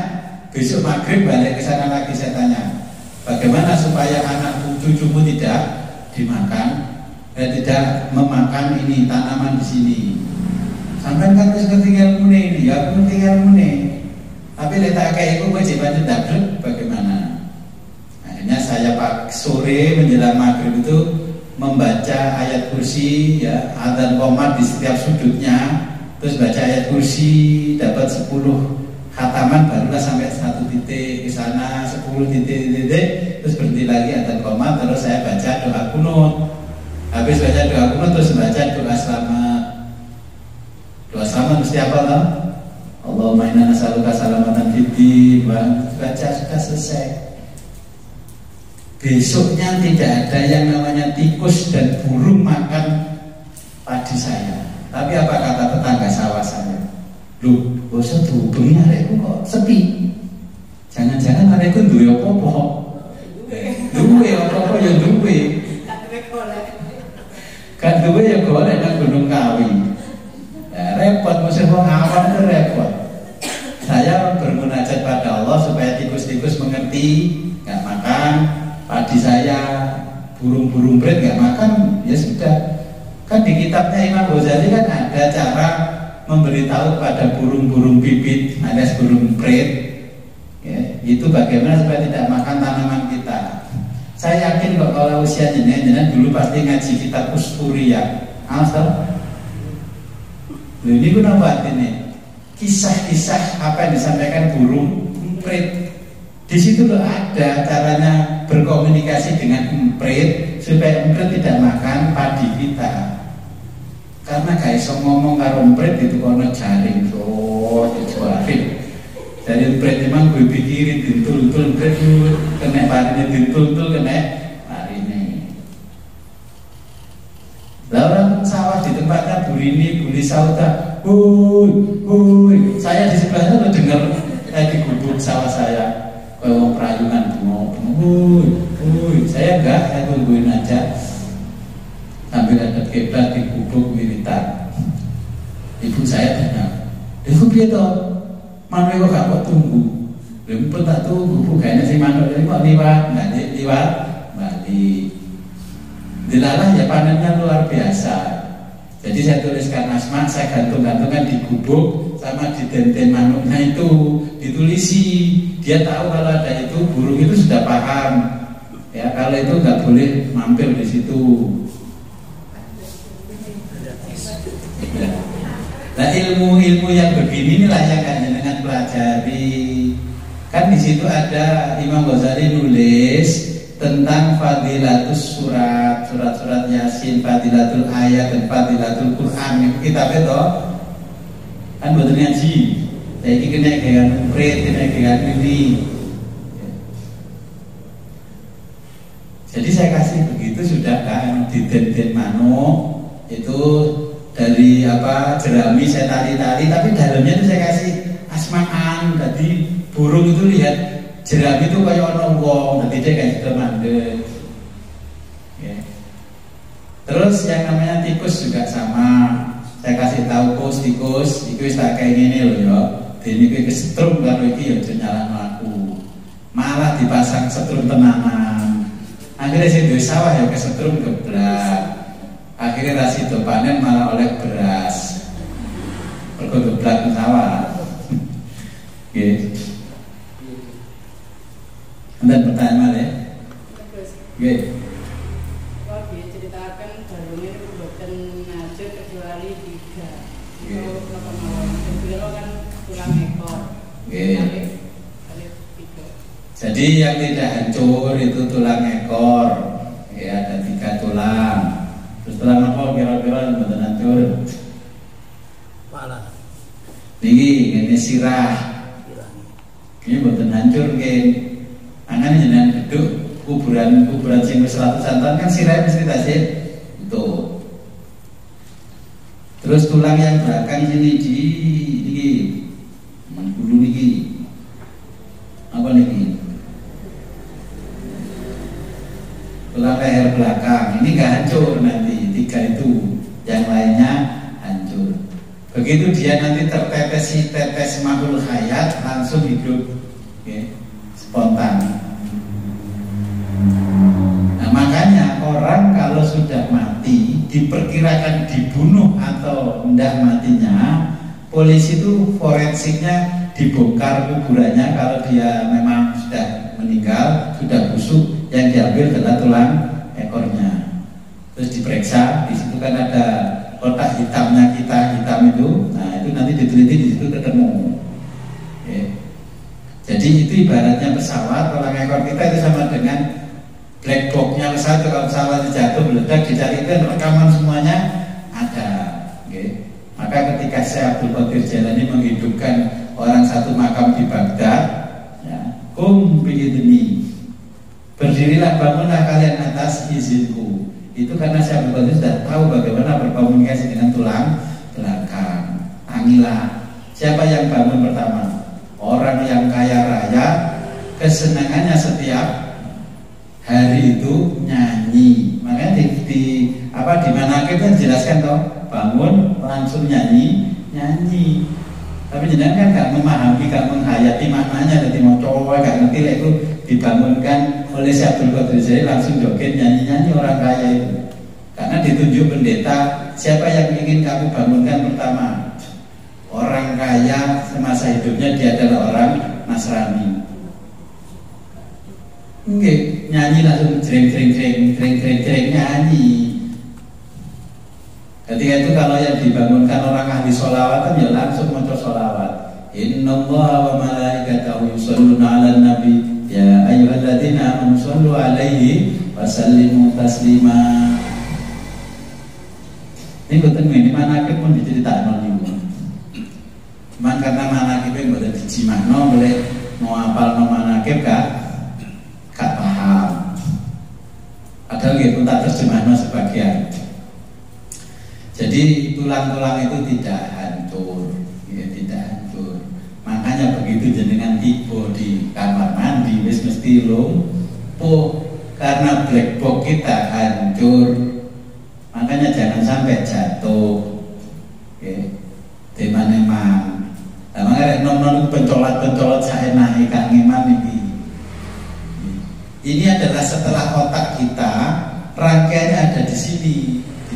besok maghrib balik ke sana lagi, saya tanya, bagaimana supaya anak cucumu tidak dimakan, tidak memakan ini tanaman di sini. Sampai kan harus ketinggal mune ini, ya aku ketinggal mune. Tapi letak kayak itu kewajibannya dapat bagaimana? Akhirnya saya sore menjelang maghrib itu membaca ayat kursi, ya, adzan qomat di setiap sudutnya, terus baca ayat kursi dapat 10 khataman, barulah sampai 1 titik ke sana, 10 titik, terus berhenti lagi adzan qomat, terus saya baca doa kunut. Habis baca doa kunut terus baca doa selamat. Doa selamat mesti apa toh? Allahumma inna nas'aluka salamatan fid din, baca sudah selesai. Besoknya tidak ada yang namanya tikus dan burung makan padi saya. Tapi apa kata tetangga sawah saya? Loh, bosan dihubungi arekku kok sepi. Jangan-jangan arekku duwe apa-apa. Duwe apa-apa ya duwe. Kan duwe ya golek nang Gunung Kawi. Ya, repot mesti wong awam itu repot. Saya bermunajat pada Allah supaya tikus-tikus mengerti, nggak makan padi saya, burung-burung berit nggak makan, ya sudah. Kan di kitabnya Imam Ghazali kan ada cara memberitahu kepada burung-burung bibit alias burung berit, ya, itu bagaimana supaya tidak makan tanaman kita. Saya yakin kok kalau usia jenengan dulu pasti ngaji kitab Usturiyah. Asal, ini kenapa ini? Kisah-kisah apa yang disampaikan burung berit. Di situ loh ada caranya berkomunikasi dengan emprit supaya emprit tidak makan padi kita. Karena gak iso ngomong karo emprit itu kono jaring, dijualin. Jadi emprit memang gue pikirin dintul-tul emprit kena padinya dintul-tul kena parine. Lah orang sawah di tempatnya Buli Sauda, hui, saya di sebelahnya udah dengar di gubuk sawah saya. Kalau perayunan bunga, saya enggak, saya tungguin aja sambil ada keblat di gubuk wiritan. Ibu saya tanya, ibu piye toh? Manuk kok gak tunggu? Lempet tak tunggu, bukannya si manuk ini kok liwat, nggak liwat, balik. Dilalah ya panennya luar biasa. Jadi saya tuliskan asma, saya gantung-gantungkan di gubuk sama di denten manuknya itu, ditulisi. dia tahu kalau ada itu, burung itu sudah paham. Ya, kalau itu nggak boleh mampir di situ. Nah, ilmu-ilmu yang begini inilah yang kan dengan pelajari. Kan di situ ada Imam Ghazali nulis tentang fadilatus surat Yasin, fadilatul ayat dan fadilatul Quran. Kitab itu kan buat ngaji. Saya ini kena dengan murid, kena dengan ini. Jadi saya kasih begitu sudah kan di den mano itu dari jerami saya tali-tali, tapi dalamnya itu saya kasih asmaan. Jadi burung itu lihat jerami itu kayak ono wong, jadi dia kayak mandek. Ya. Terus yang namanya tikus juga sama. Saya kasih tahu tikus, itu tak kayak gini loh ya. Ini kayak kesetrum kalau ini ya nyala aku. Malah dipasang setrum tenanan. Akhirnya si duwe sawah ya kesetrum geblak. Akhirnya rasi itu panen malah oleh beras. Pergo geblak sawah. Oke. Dan pertanyaan ya. Oke. Kalau diceritakan balungnya itu bukan najis kecuali 3. Itu apa kan tulang ekor. Oke. Jadi yang tidak hancur itu tulang ekor. Ya, ada 3 tulang. Terus tulang apa kira-kira yang betul hancur? Pala. Ini sirah. Ini betul hancur kan? Angan jenengan geduk kuburan sing wis 100-an tahun kan sirahnya mesti tasih itu. Terus tulang yang belakang sini ini bulu niki. Apa niki? Tulang leher belakang ini gak hancur nanti 3 itu, yang lainnya hancur. Begitu dia nanti tertetesi tetes makhluk hayat langsung hidup, spontan. Nah makanya orang kalau sudah mati diperkirakan dibunuh atau hendak matinya, polisi itu forensiknya dibongkar kuburannya. Kalau dia memang sudah meninggal, sudah busuk, yang diambil adalah tulang ekornya. Terus diperiksa, di situ kan ada kotak hitamnya hitam itu. Nah itu nanti diteliti, di situ ketemu. Jadi itu ibaratnya pesawat, tulang ekor kita itu sama dengan black box-nya pesawat. Kalau pesawat jatuh meledak, dicari kan rekaman semuanya ada. Maka ketika saya Abdul Qadir Jailani menghidupkan orang satu makam di Baghdad, ya, begini, berdirilah, bangunlah kalian atas izinku. Itu karena saya Abdul Qadir sudah tahu bagaimana berkomunikasi dengan tulang belakang. Tangilah. Siapa yang bangun pertama? Orang yang kaya raya, kesenangannya setiap hari itu nyanyi. Makanya di mana kita jelaskan toh, bangun langsung nyanyi. Tapi jenengan kan gak memahami, gak menghayati maknanya. Jadi mau coba gak ngerti itu dibangunkan oleh si Abdul Qadir Jailani langsung joget nyanyi orang kaya itu. Karena ditunjuk pendeta, siapa yang ingin kamu bangunkan pertama? Orang kaya semasa hidupnya dia adalah orang Nasrani. Nyanyi langsung jreng nyanyi. Ketika itu kalau yang dibangunkan orang ahli sholawatan ya langsung maca sholawat. Innallaha wa malaikatahu yusholluna 'alan nabi ya ayyuhalladzina amanu shollu 'alaihi wa sallimu taslima. Ini betul ini manakib pun diceritakan niku. Cuman karena manakib mboten dijimakno boleh mau apal manakib gak paham. Padahal nggih pun tak terjemahno sebagian. Jadi tulang-tulang itu tidak hancur, ya, tidak hancur. Makanya begitu jenengan tiba di kamar mandi, wis mesti lumpuh karena black box kita hancur. Makanya jangan sampai jatuh, ya, teman-teman. Nah, makanya nom-nom pencolot saya naik kangeman ini. Ini adalah setelah otak kita, rangkaiannya ada di sini.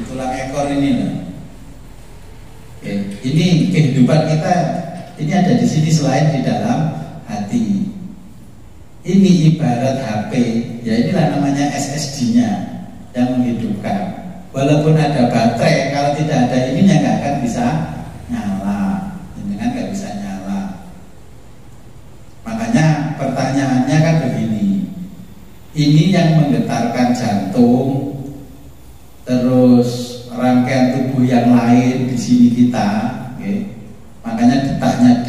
Tulang ekor ini lah. Ini kehidupan kita ini ada di sini selain di dalam hati. Ini ibarat HP, ya inilah namanya SSD-nya yang menghidupkan. Walaupun ada baterai, kalau tidak ada ininya nggak akan bisa nyala, dengan nggak bisa nyala. Makanya pertanyaannya kan begini, ini yang menggetarkan jantung, terus rangkaian tubuh yang lain di sini kita, okay. Makanya detaknya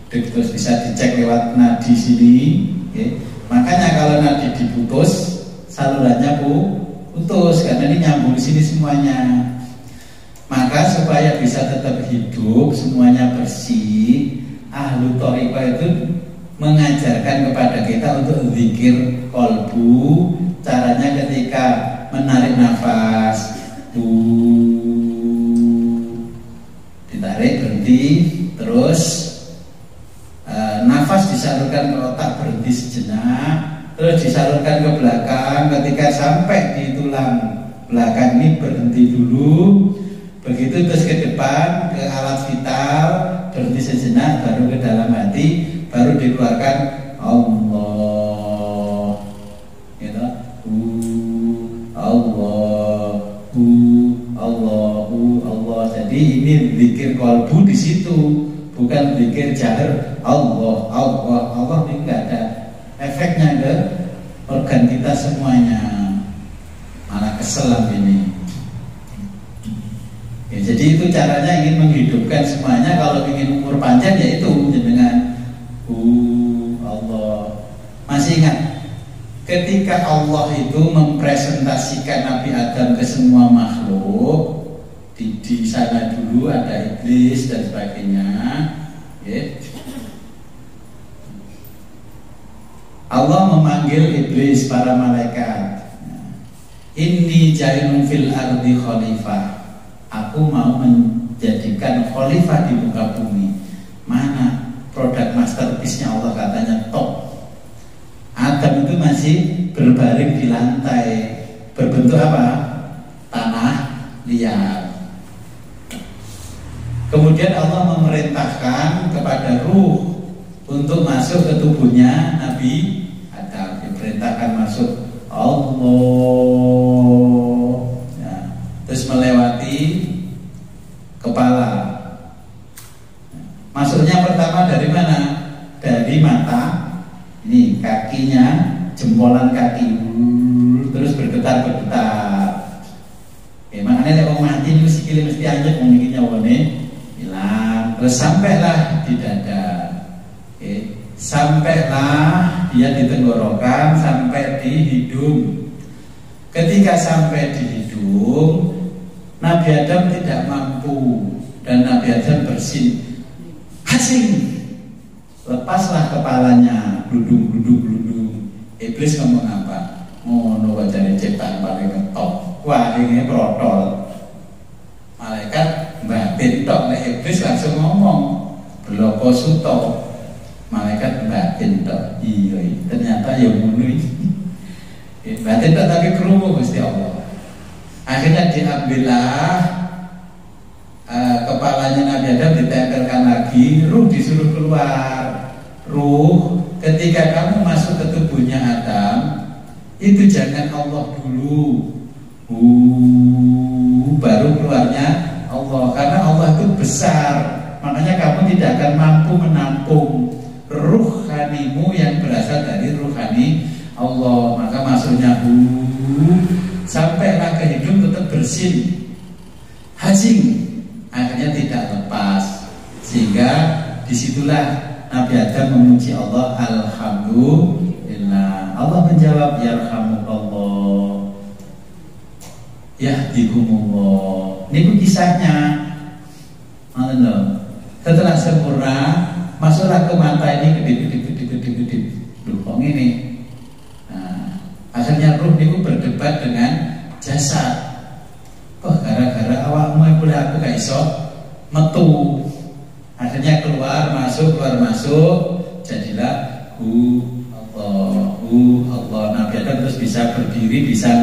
terus bisa dicek lewat nadi sini. Okay. Makanya kalau nadi diputus, salurannya putus karena ini nyambung sini semuanya. Maka supaya bisa tetap hidup, semuanya bersih, ahlu thariqah itu mengajarkan kepada kita untuk zikir qalbu. Caranya ketika menarik nafas, ditarik berhenti, terus nafas disalurkan ke otak berhenti sejenak, terus disalurkan ke belakang. Ketika sampai di tulang belakang ini berhenti dulu, begitu terus ke depan ke alat vital berhenti sejenak, baru ke dalam hati, baru dikeluarkan Allah, gitu. Allah. Jadi ini zikir qalbu di situ, bukan zikir jahar Allah ini nggak ada efeknya ke organ kita semuanya, malah keselam ini. Ya, jadi itu caranya ingin menghidupkan semuanya. Kalau ingin umur panjang ya itu dengan Allah. Masih ingat ketika Allah itu mempresentasikan Nabi Adam ke semua makhluk, di sana dulu ada iblis dan sebagainya, ya. Allah memanggil iblis, para malaikat, inni ja'ilun fil ardi khalifah, aku mau menjadikan khalifah di muka bumi. Mana produk masterpiece-nya Allah, katanya top. Adam itu masih berbaring di lantai, berbentuk apa? Tanah liat. Kemudian Allah memerintahkan kepada ruh untuk masuk ke tubuhnya Nabi Adam. Diperintahkan masuk Allah, ya. Terus melewati kepala. Masuknya pertama dari mana? Dari mata. Ini kakinya, jempolan kaki, terus bergetar-bergetar. Oke, makanya kalau mati itu sikile mesti anjek memiliki nyawane hilang. Terus sampailah di dada. Oke, sampailah dia di tenggorokan, sampai di hidung. Ketika sampai di hidung, Nabi Adam tidak mampu dan Nabi Adam bersin, asing. Lepaslah kepalanya, gludung. Iblis ngomong apa? Oh, no, cari ciptaan paling ngetop. Wah, ini protol. Malaikat batin tok, iblis langsung ngomong, bloko suto. Malaikat batin tok. Iya, ternyata ya ngono. Batin tok tapi krungu Gusti Allah. Akhirnya diambillah kepalanya Nabi Adam, ditempelkan lagi, ruh disuruh keluar. Ruh, ketika kamu masuk ke tubuhnya Adam, itu jangan Allah dulu, baru keluarnya Allah, karena Allah itu besar. Makanya kamu tidak akan mampu menampung ruhanimu yang berasal dari ruhani Allah. Maka masuknya sampailah ke hidung, tetap bersin, hajing. Akhirnya tidak lepas, sehingga disitulah Nabi Adam memuji Allah, alhamdulillah. Allah menjawab, yarhamukallah, yahdikumullah. Ini kisahnya. Setelah sempurna, masuklah ke mata ini gede. Duh, kok ini? Nah, akhirnya ruh itu berdebat dengan jasad. Oh, gara-gara awakmu yang boleh aku gak iso metu. Akhirnya keluar masuk, jadilah Allah. Nabi Adam terus bisa berdiri, bisa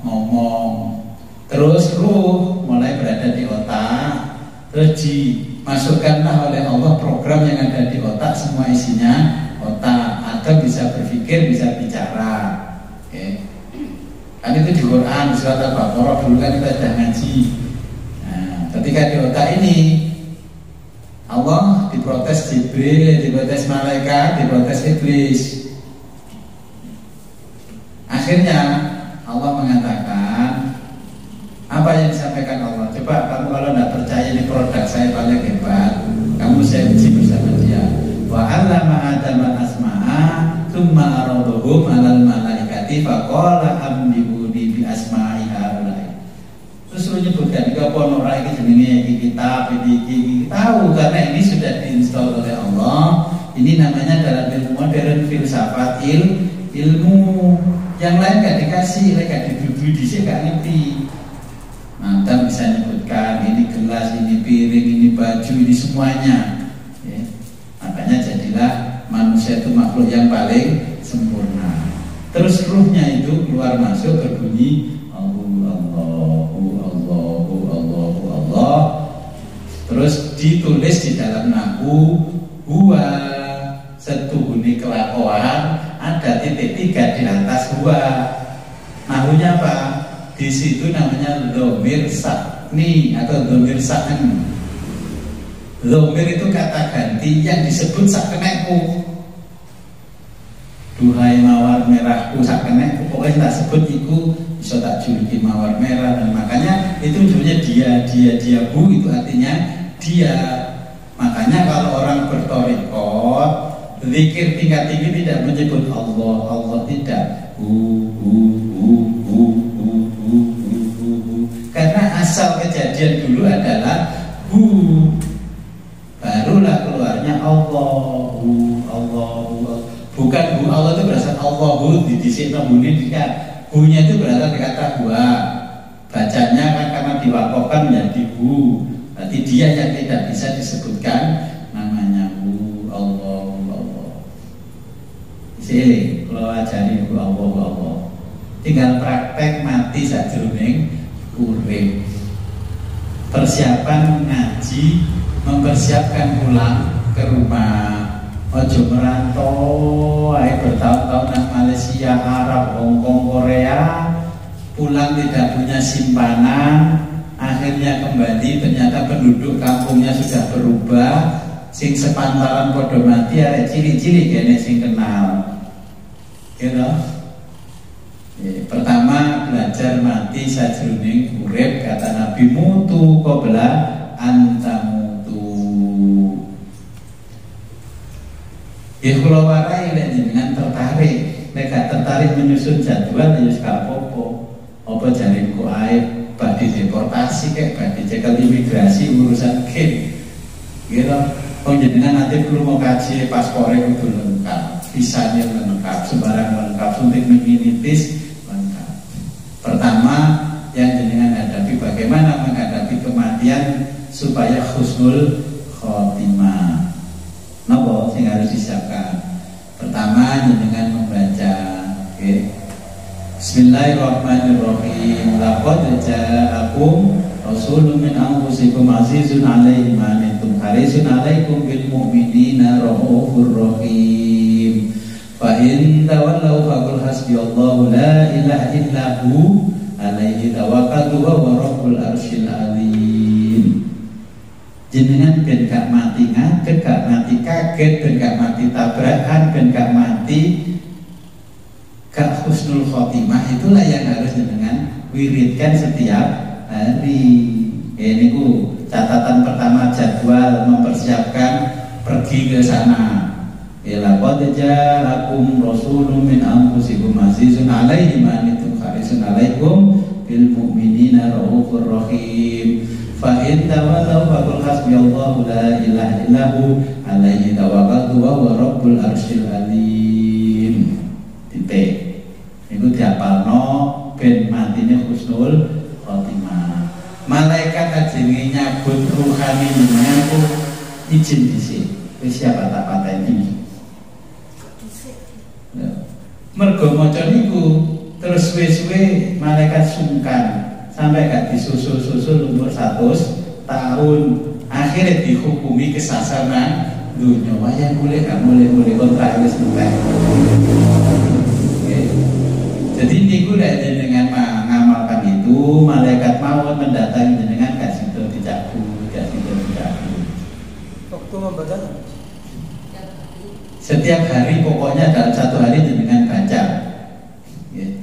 ngomong. Terus ruh mulai berada di otak. Terus dimasukkanlah oleh Allah program yang ada di otak, semua isinya otak. Adam bisa berpikir, bisa bicara. Oke. Kan itu di Quran, di surat Al-Baqarah dulu kan kita sudah ngaji. Nah, ketika di otak ini Allah diprotes Jibril, diprotes malaikat, diprotes iblis. Akhirnya Allah mengatakan apa yang disampaikan Allah. Coba kamu kalau tidak percaya ini produk saya paling hebat, kamu saya uji bersama dia. Wa 'allama Adama asma'a tsumma aradahum 'alal malaikati faqala ambibuni bi asma'i haula'i. Terus lu nyebutkan iki apa ora iki jenenge iki kitab iki tahu karena ini sudah diinstal oleh Allah. Ini namanya dalam ilmu modern filsafat ilmu. Yang lain gak dikasih, gak diberi disini gak ngerti. Mantan bisa nyebutkan ini gelas, ini piring, ini baju, ini semuanya. Ya. Makanya jadilah manusia itu makhluk yang paling sempurna. Terus ruhnya itu keluar masuk berbunyi Allah. Terus ditulis di dalam nahu huwa setuhuni kelakuan ada titik 3 di atas huwa. Nahunya apa? Di situ namanya dhamir sakni atau dhamir sakni. Dhamir itu kata ganti yang disebut sakneku. Duhai mawar merahku sakneku, pokoknya tak sebut iku bisa tak juluki mawar merah. Dan makanya itu sebenarnya dia bu itu artinya dia. Makanya kalau orang bertorikot zikir tingkat tinggi tidak menyebut Allah tidak karena asal kejadian dulu adalah barulah keluarnya Allah bukan Allah itu berasal Allah di sini namunin nya itu berasal dari kata gua bacanya kan karena diwakafkan menjadi berarti dia yang tidak bisa disebutkan namanya Allah sih kalau ajari Allah tinggal praktek mati sajroning urip. Persiapan ngaji, mempersiapkan pulang ke rumah. Ojo merantau, bertahun-tahun nang Malaysia, Arab, Hongkong, Korea, pulang tidak punya simpanan, akhirnya kembali ternyata penduduk kampungnya sudah berubah. Sing sepantaran podo mati arek cili-cili kene sing kenal. Gitu. Pertama belajar mati sajroning urip kata Nabi mutu qabla antamutu. Ya kula warai nek jenengan tertarik, nek gak tertarik menyusun jadwal ya wis gak apa-apa. Apa jarinku ae badhe deportasi kek badhe cekel imigrasi urusan game. Gitu. Jenengan nanti perlu mau kaji paspornya itu lengkap, visanya lengkap, sembarang lengkap, suntik minitis lengkap. Pertama yang jenengan hadapi bagaimana menghadapi kematian supaya husnul khotimah. Napa sing harus disiapkan? Pertama jenengan membaca, okay. Bismillahirrahmanirrahim. Laqad ja'akum Rasulun min anfusikum azizun 'alaihi ma anittum harisun 'alaikum bil mu'minina raufur rahim. Fa in tawallaw faqul hasbiyallahu la ilaha illa hu 'alaihi tawakkaltu wa huwa rabbul arsyil 'azim. Jenengan ben gak mati ngadeg, gak mati kaget, ben gak mati tabrakan, ben gak mati gak husnul khotimah. Itulah yang harus jenengan wiridkan setiap hari. Ini catatan pertama jadwal mempersiapkan pergi ke sana. Laqad ja'akum rasulun min anfusikum azizun 'alaihi ma anittum harisun 'alaikum bil mu'minina raufur rahim. Fa in tawallaw faqul hasbiyallahu la ilaha illa hu 'alaihi tawakkaltu wa huwa rabbul arsyil 'azim. Titik. Iku diapalno ben matine husnul khotimah. Malaikat ajenge nyabut ruhani menyaku izin dhisik. Wis siapa tak pateni. Mergo maca niku terus suwe-suwe malaikat sungkan sampai gak disusul-susul umur 100 tahun. Akhirnya dihukumi kesasar nang dunia wayah mulai gak mulai kontrak wis entek. Jadi niku lek jenengan mengamalkan itu, malaikat maut mendatangi jenengan kasih itu dicabut. Waktu membaca setiap hari, pokoknya dalam satu hari jenengan baca.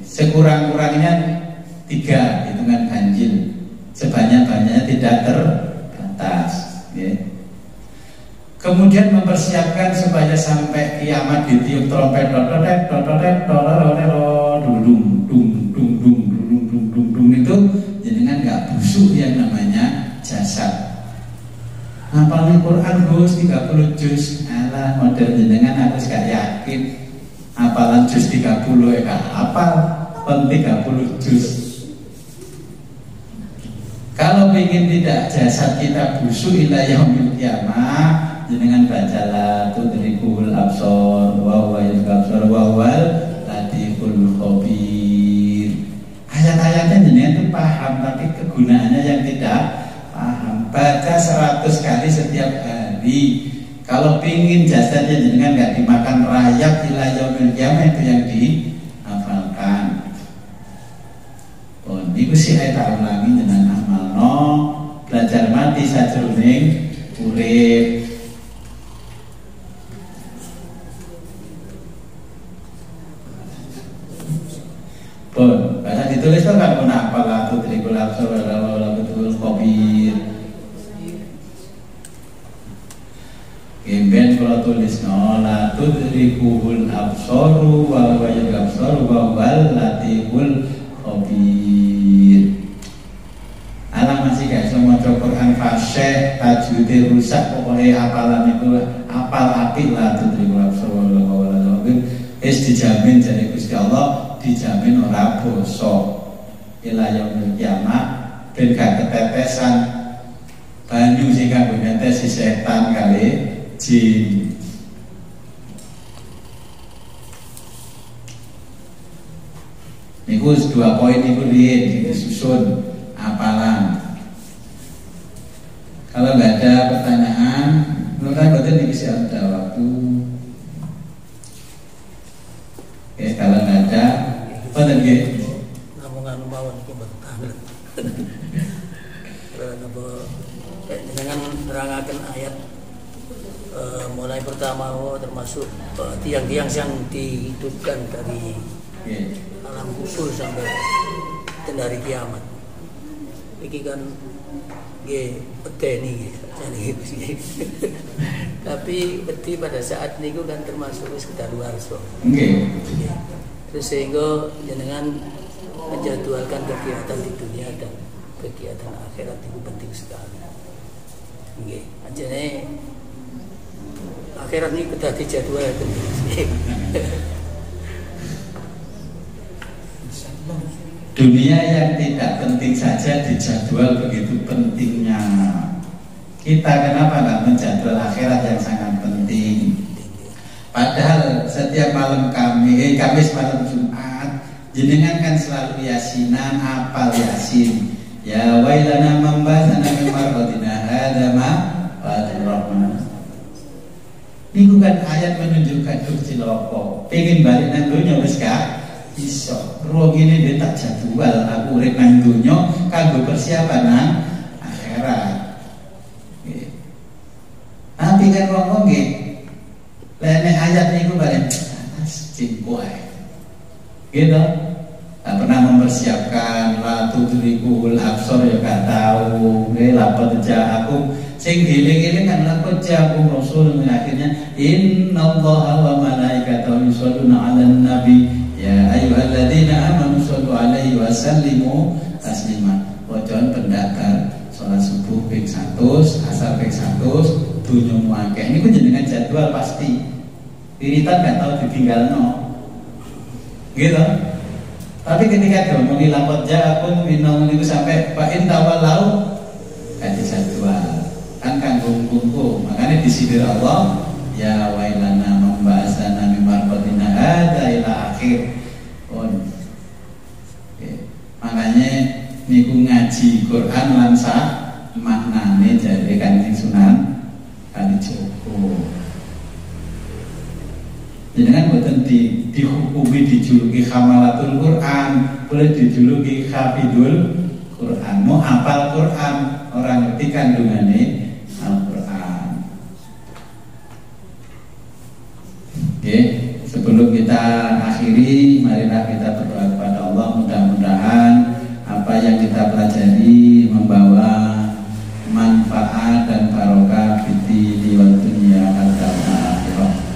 Sekurang-kurangnya 3 hitungan ganjil, sebanyak-banyaknya tidak terbatas. Kemudian mempersiapkan supaya sampai kiamat ditiup trompet, itu jenengan nggak busuk yang namanya jasad. Hafalnya Quran Gus 30 juz, alah model jenengan aku gak yakin hafalan juz 30 ya hafal pun 30 juz. Kalau ingin tidak jasad kita busuk ila yaumil kiamah, jenengan bacalah tudrikul absor wa huwa yabsor wa huwal latiful khabir. Ayat-ayatnya jenengan itu paham, tapi kegunaannya yang tidak paham. Baca 100 kali setiap hari. Kalau pingin jasadnya jenengan nggak dimakan rayap ila yaumil kiamah, itu yang dihafalkan. Oh, niku sih tak ulangi dengan amalno, belajar mati sajroning urip. Pun, bahasa ditulis kan pun apa lah tudrikul absor wala betul khabir. Gemben kalau tulis la tudrikul absoru wa huwa yabsoru wa huwal latiful khabir. Alam masih gak iso maca Quran fasih, tajwide rusak, pokoknya hafalan itu hafal apik lah tudrikul absor wa huwal khabir. Dijamin dari Gusti Allah, dijamin ora bosok ila yaumil kiamah, ben gak ketetesan banyu sing kanggo netes si setan kali jin. Niku 2 poin niku riyen disusun hafalan. Kalau nggak ada pertanyaan, mungkin betul bisa ada waktu. Oke, kalau nggak ada, apa lagi? Namun mawon iki betah. Dengan menerangkan ayat mulai pertama termasuk tiang-tiang yang dihidupkan dari alam kubur sampai dari kiamat. Iki kan peteni tapi peti pada saat niku kan termasuk wis kedaluarsa. Terus sehingga jenengan menjadwalkan kegiatan di dunia dan kegiatan akhirat itu penting sekali. Nggih, ajane akhirat ini kita dijadwalkan. Dunia yang tidak penting saja dijadwal begitu pentingnya. Kita kenapa nggak menjadwal akhirat yang sangat penting? Padahal setiap malam Kamis malam Jumat, jenengan kan selalu yasinan, apal yasin. Ya wailana mambasana min marqatina hadama wa rahman. Niku kan ayat menunjukkan ciloko. Pengen balik nang donya wis gak iso. Ruang ini dia tak jadwal. Aku urip nang donya kanggo persiapan nang akhirat. Tapi kan wong nggih lene ayat niku balik cingku ae. Gitu. Tak pernah mempersiapkan la tudrikul absor ya gak tahu. Lapor aku sing giling-giling kan lapor jagung Rasul akhirnya innallaha wa malaikatahu yusholluna 'alan nabi ya ayyuhalladzina amanu shollu 'alaihi wa sallimu taslima. Wajan pendakar salat subuh ping 100, asar ping 100, dunya muakeh. Ini pun jenengan jadwal pasti. Wiritan gak tahu ditinggalno. Gitu. Tapi ketika diomongin lapor jagung minum niku sampai fa in tawallau kan dijadwal. Kan kanggo-kanggo, makanya disindir Allah ya wailana membahasana mimarqatina hadza ila akhir. Makanya niku ngaji Quran lan sak maknane jare Kanjeng Sunan Kalijogo. Jenengan boten dihukumi dijuluki hamalatul Quran, boleh dijuluki hafidul Quran. Mau hafal Quran, orang ngerti kandungannya Al-Quran. Oke, sebelum kita akhiri, marilah kita berdoa kepada Allah. Mudah-mudahan apa yang kita pelajari membawa manfaat dan barokah di dunia al-akhirah.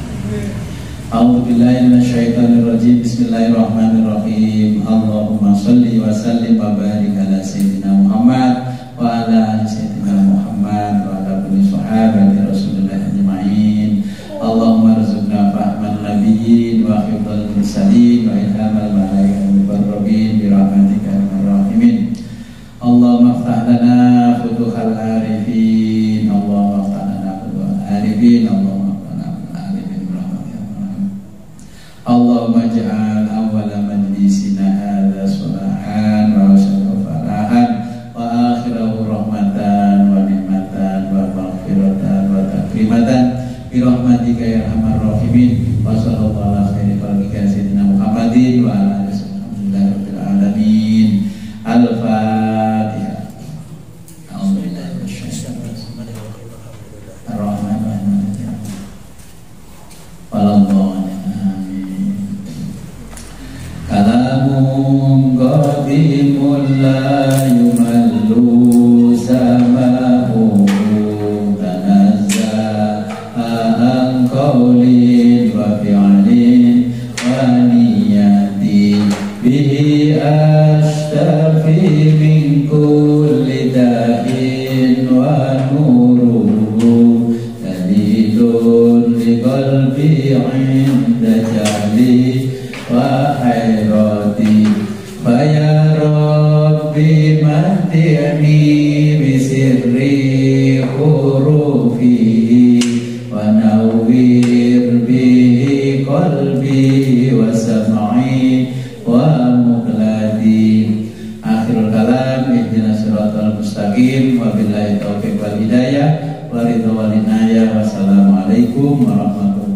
A'udzubillahi minasyaitonirrajim. Bismillahirrahmanirrahim. Allahumma shalli wa sallim wa barik ala sayyidina Muhammad wa ala ali sayyidina Muhammad wa ala kulli sahabati Rasulillah ajma'in. Allahumma rzuqna fahman nabiyyin wa hifdzal mursalin wa ilhamal malaikatil muqarrabin bi rahmatika ya arhamar rahimin. Allahumma iftah lana futuhal arifin. Allahumma iftah lana futuhal arifin. Allahumma ja'al awwala majlisina hadza salahan wa awsatahu falahan wa akhirahu rahmatan wa ni'matan wa maghfiratan wa takrimatan bi rahmatika ya arhamar rahimin. Wa sallallahu ala khairi khalqika sayyidina Muhammadin wa ala alihi rabbil alamin. Al-Fatihah. A'udzubillahi minasyaitonir rajim. Ar-Rahmanir Rahim. Kalamun qadimun la yumallu samahu tanazzaha an qawlin wa fi'lin wa niyatin bihi ashtafi min kulli da'in wa nuruhu dalilun li qalbi 'inda jahli wa hayrati fa ya rabbi mati'ni bi sirri hurufihi wa nawwir bihi qalbi wa sam'i wa muqladi. Akhirul kalam, ihdinas siratal mustaqim, wa billahi taufiq wal hidayah wa ridha wal inayah. Wassalamualaikum warahmatullahi